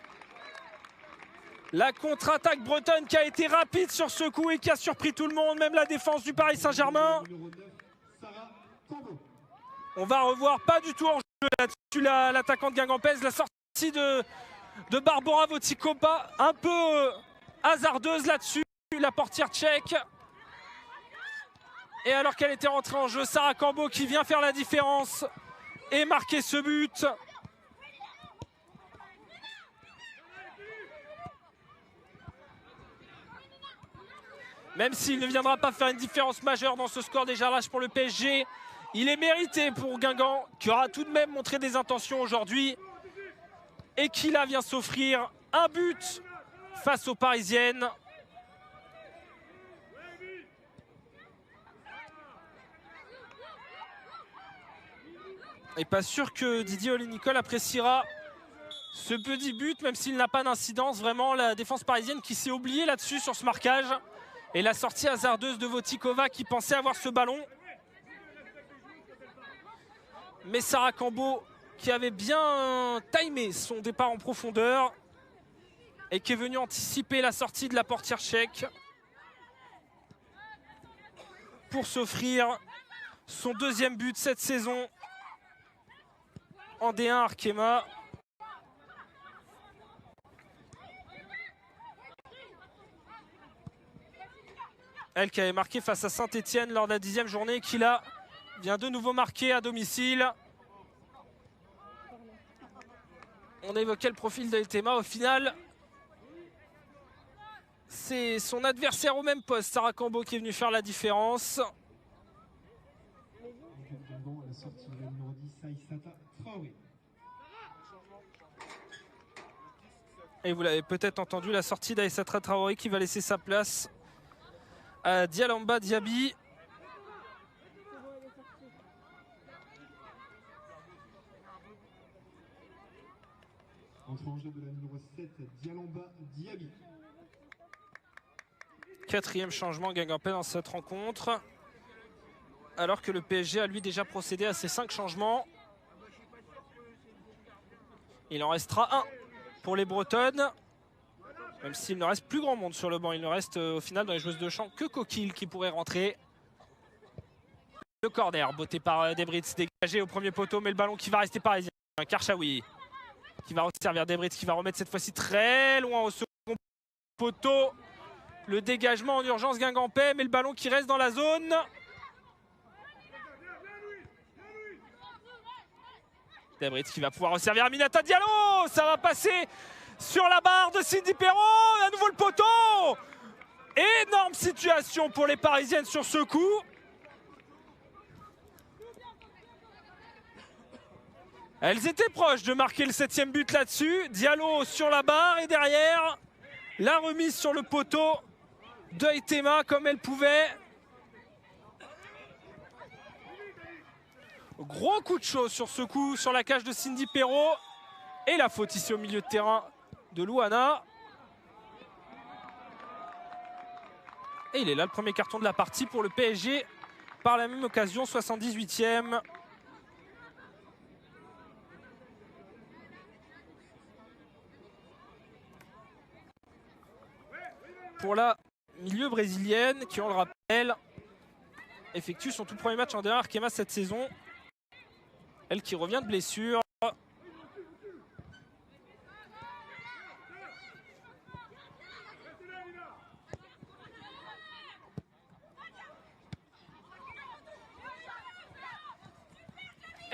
La contre-attaque bretonne qui a été rapide sur ce coup et qui a surpris tout le monde, même la défense du Paris Saint-Germain. On va revoir pas du tout en jeu là-dessus l'attaquante guingampaise. La sortie de Barbora Votikova, un peu hasardeuse là-dessus, la portière tchèque. Et alors qu'elle était rentrée en jeu, Sarah Cambo qui vient faire la différence et marquer ce but. Même s'il ne viendra pas faire une différence majeure dans ce score déjà lâche pour le PSG, il est mérité pour Guingamp, qui aura tout de même montré des intentions aujourd'hui. Et qui là vient s'offrir un but face aux Parisiennes. Et pas sûr que Didier Olly-Nicole appréciera ce petit but, même s'il n'a pas d'incidence. Vraiment la défense parisienne qui s'est oubliée là-dessus sur ce marquage. Et la sortie hasardeuse de Votikova qui pensait avoir ce ballon. Mais Sarah Cambo qui avait bien timé son départ en profondeur et qui est venu anticiper la sortie de la portière tchèque pour s'offrir son 2e but cette saison en D1 Arkema. Elle qui avait marqué face à Saint-Etienne lors de la 10e journée, qui là vient de nouveau marquer à domicile. On évoquait le profil d'Euthema. Au final, c'est son adversaire au même poste, Sarah Cambo, qui est venu faire la différence. Et vous l'avez peut-être entendu, la sortie d'Aïssata Traoré qui va laisser sa place à Dialamba Diaby. Entre en jeu de la numéro 7, Dialamba Diaby. 4e changement guingampais dans cette rencontre. Alors que le PSG a lui déjà procédé à ses 5 changements. Il en restera un pour les Bretonnes. Même s'il ne reste plus grand monde sur le banc. Il ne reste au final dans les joueuses de champ que Coquille qui pourrait rentrer. Le corner, botté par Debritz, dégagé au premier poteau, mais le ballon qui va rester parisien. Karchaoui qui va resservir Debritz, qui va remettre cette fois-ci très loin au second poteau. Le dégagement en urgence guingampais, mais le ballon qui reste dans la zone. Debritz qui va pouvoir resservir Aminata Diallo. Ça va passer sur la barre de Cindy Perrault. À nouveau le poteau. Énorme situation pour les Parisiennes sur ce coup. Elles étaient proches de marquer le 7e but là-dessus. Diallo sur la barre et derrière, la remise sur le poteau d'Euthema comme elle pouvait. Gros coup de chaud sur ce coup, sur la cage de Cindy Perrault. Et la faute ici au milieu de terrain de Louana. Et il est là, le premier carton de la partie pour le PSG. Par la même occasion, 78e. Pour la milieu brésilienne, qui, on le rappelle, effectue son tout premier match en D1 Arkema cette saison. Elle qui revient de blessure.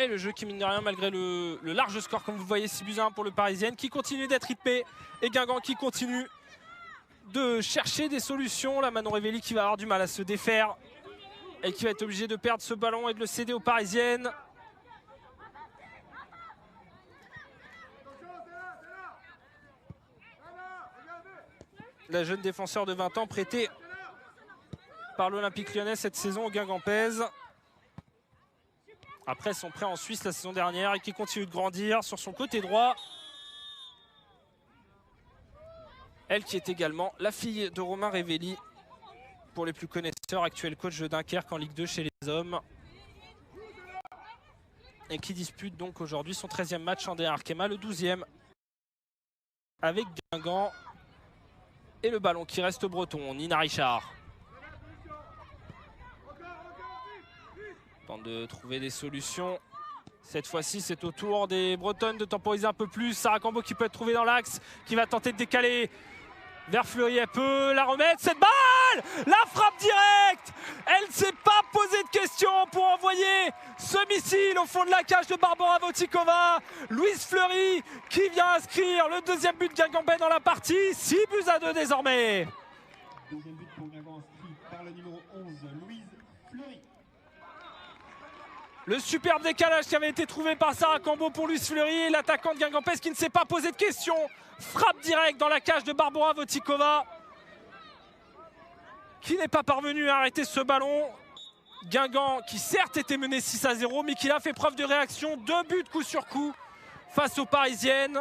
Et le jeu qui, mine de rien, malgré le large score, comme vous le voyez, 6-1 pour le Parisien, qui continue d'être rythmé. Et Guingamp qui continue de chercher des solutions. Là, Manon Révelli qui va avoir du mal à se défaire. Et qui va être obligé de perdre ce ballon et de le céder aux Parisiennes. La jeune défenseur de 20 ans prêtée par l'Olympique Lyonnais cette saison au Guingampaises. Après son prêt en Suisse la saison dernière et qui continue de grandir sur son côté droit. Elle qui est également la fille de Romain Révelli, pour les plus connaisseurs, actuel coach de Dunkerque en Ligue 2 chez les hommes. Et qui dispute donc aujourd'hui son 13e match en D1 Arkema, le 12e avec Guingamp. Et le ballon qui reste breton, Nina Richard. Tente de trouver des solutions. Cette fois-ci, c'est au tour des Bretonnes de temporiser un peu plus. Sarah Cambo qui peut être trouvée dans l'axe, qui va tenter de décaler vers Fleury. Elle peut la remettre, cette balle! La frappe directe! Elle ne s'est pas posé de questions pour envoyer ce missile au fond de la cage de Barbara Votikova. Louise Fleury qui vient inscrire le deuxième but guingampais dans la partie. 6-2 désormais. Deuxième but pour Guingamp inscrit par le numéro 11, Louise Fleury. Le superbe décalage qui avait été trouvé par Sarah Cambo pour Louise Fleury. L'attaquant de Guingampès qui ne s'est pas posé de questions. Frappe directe dans la cage de Barbara Votikova, qui n'est pas parvenu à arrêter ce ballon. Guingamp qui certes était mené 6-0, mais qui a fait preuve de réaction. 2 buts coup sur coup face aux Parisiennes.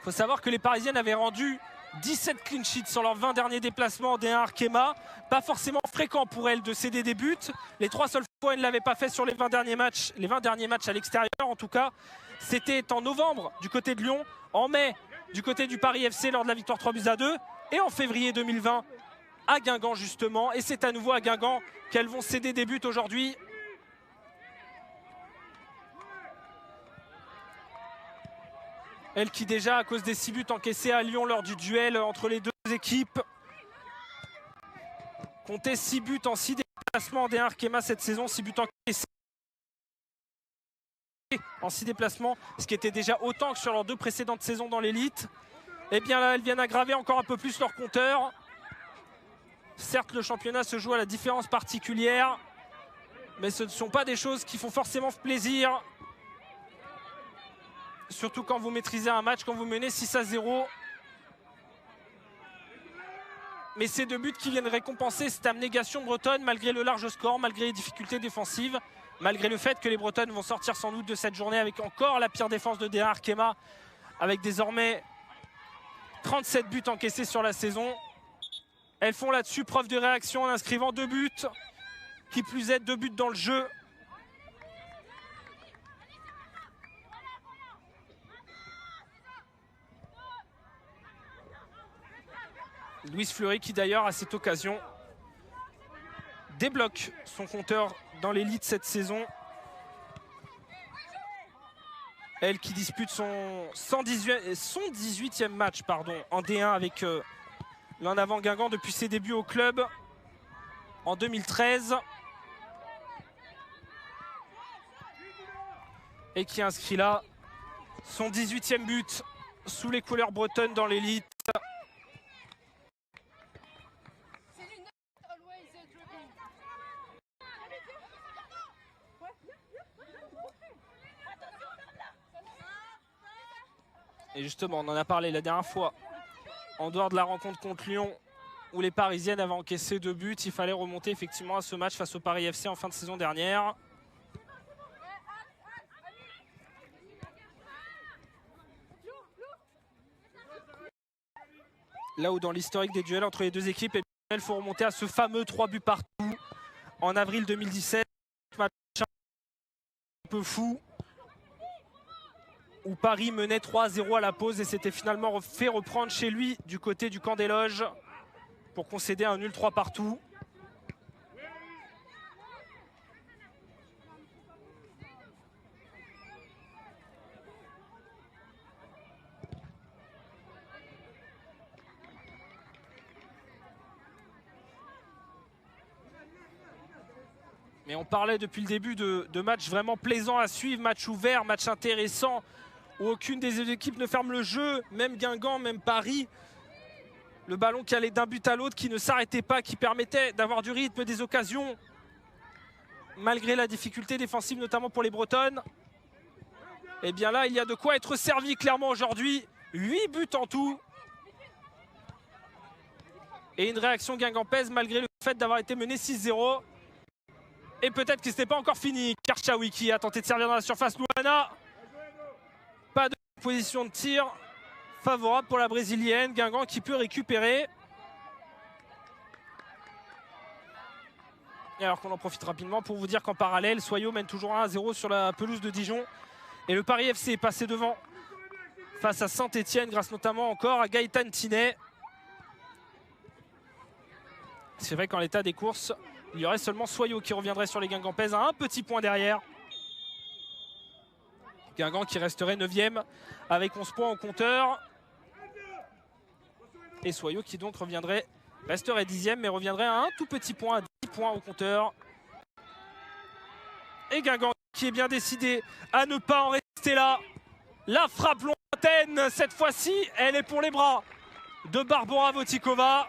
Il faut savoir que les Parisiennes avaient rendu 17 clean sheets sur leurs 20 derniers déplacements en D1 Arkema. Pas forcément fréquent pour elles de céder des buts. Les 3 seules fois elles ne l'avaient pas fait sur les 20 derniers matchs. Les 20 derniers matchs à l'extérieur en tout cas. C'était en novembre du côté de Lyon, en mai du côté du Paris FC lors de la victoire 3-2 et en février 2020 à Guingamp justement. Et c'est à nouveau à Guingamp qu'elles vont céder des buts aujourd'hui. Elle qui déjà, à cause des 6 buts encaissés à Lyon lors du duel entre les deux équipes, comptait 6 buts en 6 déplacements en D1 Arkema cette saison, 6 buts encaissés en 6 déplacements, ce qui était déjà autant que sur leurs 2 précédentes saisons dans l'élite. Et bien là, elles viennent aggraver encore un peu plus leur compteur. Certes, le championnat se joue à la différence particulière, mais ce ne sont pas des choses qui font forcément plaisir. Surtout quand vous maîtrisez un match, quand vous menez 6-0. Mais ces 2 buts qui viennent récompenser cette abnégation bretonne malgré le large score, malgré les difficultés défensives, malgré le fait que les Bretonnes vont sortir sans doute de cette journée avec encore la pire défense de D1 Arkema, avec désormais 37 buts encaissés sur la saison. Elles font là-dessus preuve de réaction en inscrivant 2 buts, qui plus est 2 buts dans le jeu. Louise Fleury qui d'ailleurs à cette occasion débloque son compteur dans l'élite cette saison. Elle qui dispute son 18e match en D1 avec l'en avant Guingamp depuis ses débuts au club en 2013. Et qui inscrit là son 18e but sous les couleurs bretonnes dans l'élite. Et justement, on en a parlé la dernière fois, en dehors de la rencontre contre Lyon, où les Parisiennes avaient encaissé 2 buts, il fallait remonter effectivement à ce match face au Paris FC en fin de saison dernière. Là où dans l'historique des duels entre les deux équipes, il faut remonter à ce fameux 3 buts partout en avril 2017. Match un peu fou où Paris menait 3-0 à la pause et s'était finalement fait reprendre chez lui du côté du camp des loges pour concéder un nul 3 partout. Mais on parlait depuis le début de matchs vraiment plaisants à suivre, match ouvert, match intéressant, où aucune des deux équipes ne ferme le jeu, même Guingamp, même Paris. Le ballon qui allait d'un but à l'autre, qui ne s'arrêtait pas, qui permettait d'avoir du rythme, des occasions, malgré la difficulté défensive, notamment pour les Bretonnes. Et bien là, il y a de quoi être servi clairement aujourd'hui. 8 buts en tout. Et une réaction guingampaise malgré le fait d'avoir été mené 6-0. Et peut-être que ce n'était pas encore fini. Karchaoui qui a tenté de servir dans la surface. Luana. Pas de position de tir favorable pour la brésilienne. Guingamp qui peut récupérer. Et alors qu'on en profite rapidement pour vous dire qu'en parallèle, Soyaux mène toujours 1-0 sur la pelouse de Dijon. Et le Paris FC est passé devant face à Saint-Etienne grâce notamment encore à Gaëtan Tinet. C'est vrai qu'en l'état des courses, il y aurait seulement Soyaux qui reviendrait sur les Guingampaises à un petit point derrière. Guingamp qui resterait 9e avec 11 points au compteur. Et Soyaux qui donc resterait 10e mais reviendrait à un tout petit point, à 10 points au compteur. Et Guingamp qui est bien décidé à ne pas en rester là. La frappe lointaine, cette fois-ci, elle est pour les bras de Barbora Votikova.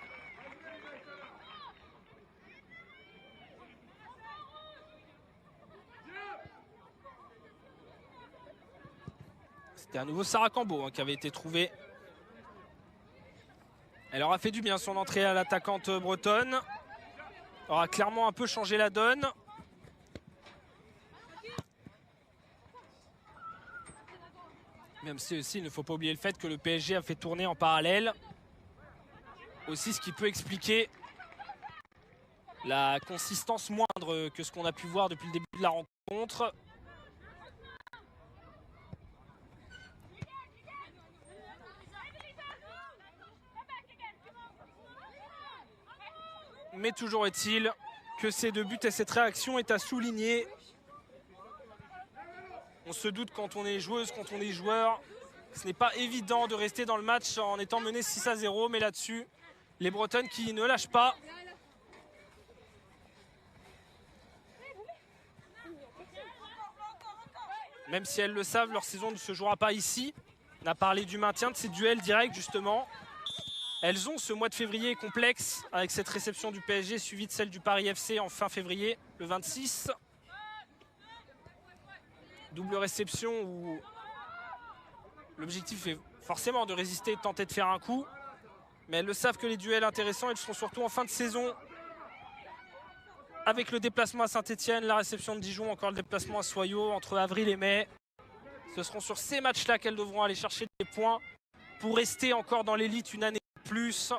C'était à nouveau Sarah Cambo qui avait été trouvée. Elle aura fait du bien son entrée à l'attaquante bretonne. Aura clairement un peu changé la donne. Même si aussi il ne faut pas oublier le fait que le PSG a fait tourner en parallèle. Aussi ce qui peut expliquer la consistance moindre que ce qu'on a pu voir depuis le début de la rencontre. Mais toujours est-il que ces 2 buts et cette réaction est à souligner. On se doute quand on est joueuse, quand on est joueur. Ce n'est pas évident de rester dans le match en étant mené 6-0. Mais là-dessus, les Bretonnes qui ne lâchent pas. Même si elles le savent, leur saison ne se jouera pas ici. On a parlé du maintien, de ces duels directs justement. Elles ont ce mois de février complexe avec cette réception du PSG suivie de celle du Paris FC en fin février, le 26. Double réception où l'objectif est forcément de résister et de tenter de faire un coup. Mais elles le savent que les duels intéressants, ils seront surtout en fin de saison. Avec le déplacement à Saint-Etienne, la réception de Dijon, encore le déplacement à Soyaux entre avril et mai. Ce seront sur ces matchs-là qu'elles devront aller chercher des points pour rester encore dans l'élite une année plus.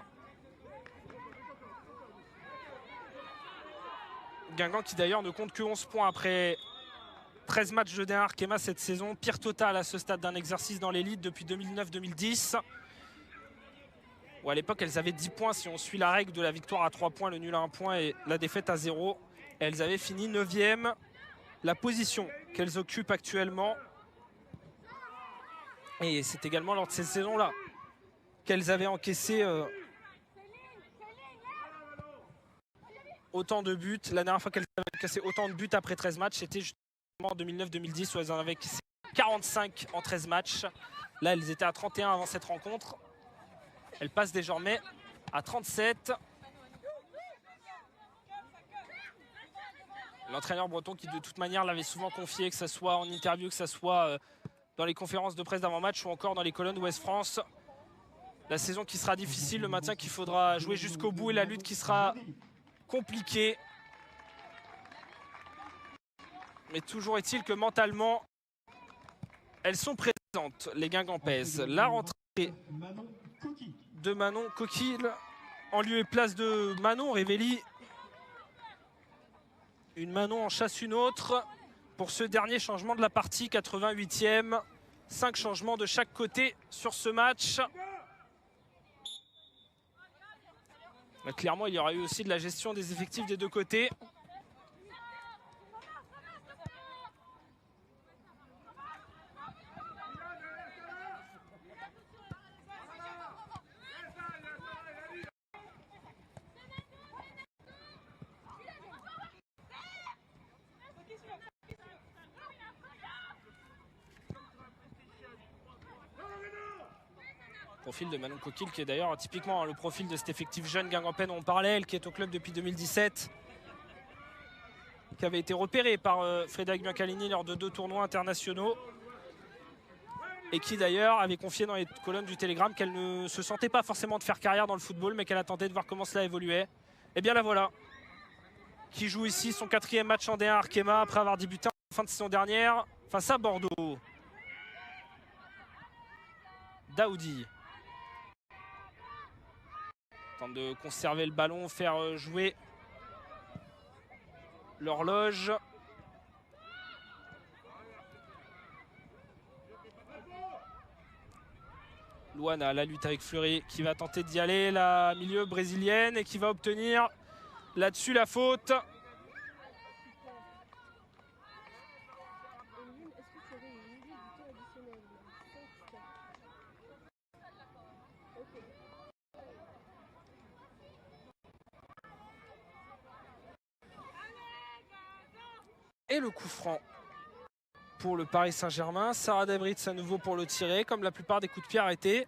Guingamp qui d'ailleurs ne compte que 11 points après 13 matchs de dernière Arkema cette saison. Pire total à ce stade d'un exercice dans l'élite depuis 2009-2010. Où à l'époque elles avaient 10 points si on suit la règle de la victoire à 3 points, le nul à 1 point et la défaite à 0. Elles avaient fini 9e. La position qu'elles occupent actuellement. Et c'est également lors de cette saison-là qu'elles avaient encaissé autant de buts. La dernière fois qu'elles avaient encaissé autant de buts après 13 matchs, c'était justement en 2009-2010 où elles en avaient encaissé 45 en 13 matchs. Là, elles étaient à 31 avant cette rencontre. Elles passent désormais à 37. L'entraîneur breton qui de toute manière l'avait souvent confié, que ce soit en interview, que ce soit dans les conférences de presse d'avant-match ou encore dans les colonnes d'Ouest France. La saison qui sera difficile, le maintien qu'il faudra jouer jusqu'au bout et la lutte qui sera compliquée. Mais toujours est-il que mentalement, elles sont présentes, les Guingampaises. La rentrée de Manon Coquille en lieu et place de Manon Révelli. Une Manon en chasse une autre pour ce dernier changement de la partie, 88e. 5 changements de chaque côté sur ce match. Clairement, il y aura eu aussi de la gestion des effectifs des deux côtés. Profil de Manon Coquille qui est d'ailleurs typiquement le profil de cet effectif jeune Guingampen dont on parlait, elle qui est au club depuis 2017, qui avait été repérée par Frédéric Biancalini lors de 2 tournois internationaux et qui d'ailleurs avait confié dans les colonnes du Télégramme qu'elle ne se sentait pas forcément de faire carrière dans le football mais qu'elle attendait de voir comment cela évoluait. Et bien la voilà, qui joue ici son 4e match en D1 à Arkema après avoir débuté en fin de saison dernière face à Bordeaux. Daoudi tente de conserver le ballon, faire jouer l'horloge. Luana à la lutte avec Fleury qui va tenter d'y aller, la milieu brésilienne, et qui va obtenir là-dessus la faute. Et le coup franc pour le Paris Saint-Germain. Sarah Dabritz à nouveau pour le tirer, comme la plupart des coups de pied arrêtés.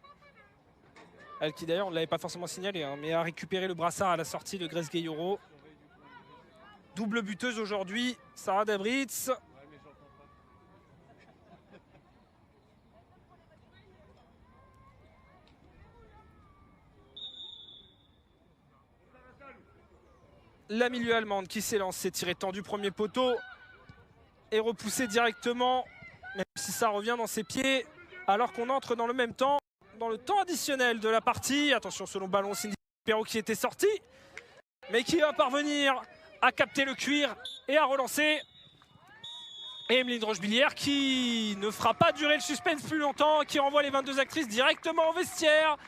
Elle qui d'ailleurs, on ne l'avait pas forcément signalé, hein, mais a récupéré le brassard à la sortie de Grace Gayoro. Double buteuse aujourd'hui, Sarah Dabritz. La milieu allemande qui s'élance, s'est tirée tendu premier poteau. Et repoussé directement, même si ça revient dans ses pieds, alors qu'on entre dans le même temps, dans le temps additionnel de la partie. Attention, selon ballon, Cindy Perrault qui était sorti, mais qui va parvenir à capter le cuir et à relancer. Et Emeline Rochebillière qui ne fera pas durer le suspense plus longtemps, qui renvoie les 22 actrices directement au vestiaire.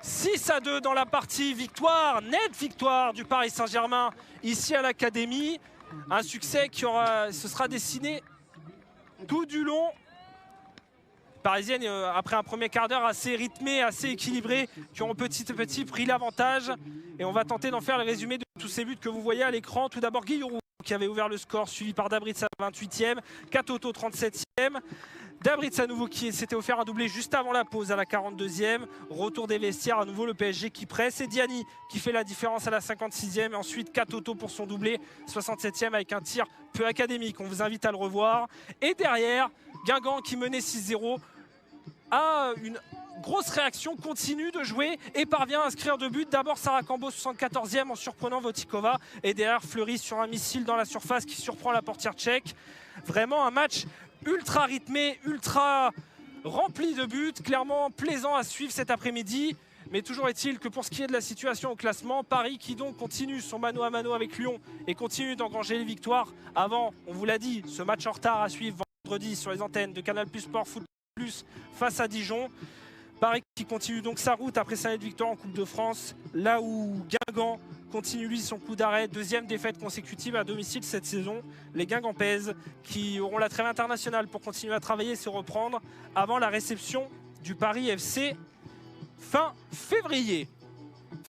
6-2 dans la partie, victoire, nette victoire du Paris Saint-Germain ici à l'Académie. Un succès qui se sera dessiné tout du long. Parisiennes, après un premier quart d'heure assez rythmé, assez équilibré, qui ont petit à petit pris l'avantage. Et on va tenter d'en faire le résumé de tous ces buts que vous voyez à l'écran. Tout d'abord Guillerou qui avait ouvert le score, suivi par Dabritz à 28e, Katoto 37e. Dabritz à nouveau qui s'était offert un doublé juste avant la pause à la 42e. Retour des vestiaires, à nouveau le PSG qui presse. Et Diani qui fait la différence à la 56e. Et ensuite Katoto pour son doublé, 67e avec un tir peu académique. On vous invite à le revoir. Et derrière, Guingamp qui menait 6-0 a une grosse réaction, continue de jouer et parvient à inscrire 2 buts. D'abord Sarah Cambo, 74e en surprenant Votikova. Et derrière Fleury sur un missile dans la surface qui surprend la portière tchèque. Vraiment un match ultra rythmé, ultra rempli de buts, clairement plaisant à suivre cet après-midi. Mais toujours est-il que pour ce qui est de la situation au classement, Paris qui donc continue son mano à mano avec Lyon et continue d'engranger les victoires avant, on vous l'a dit, ce match en retard à suivre vendredi sur les antennes de Canal+ Sport Foot Plus face à Dijon. Paris qui continue donc sa route après sa nette victoire en Coupe de France, là où Guingamp continue lui son coup d'arrêt, 2e défaite consécutive à domicile cette saison. Les Guingampaises qui auront la trêve internationale pour continuer à travailler et se reprendre avant la réception du Paris FC fin février.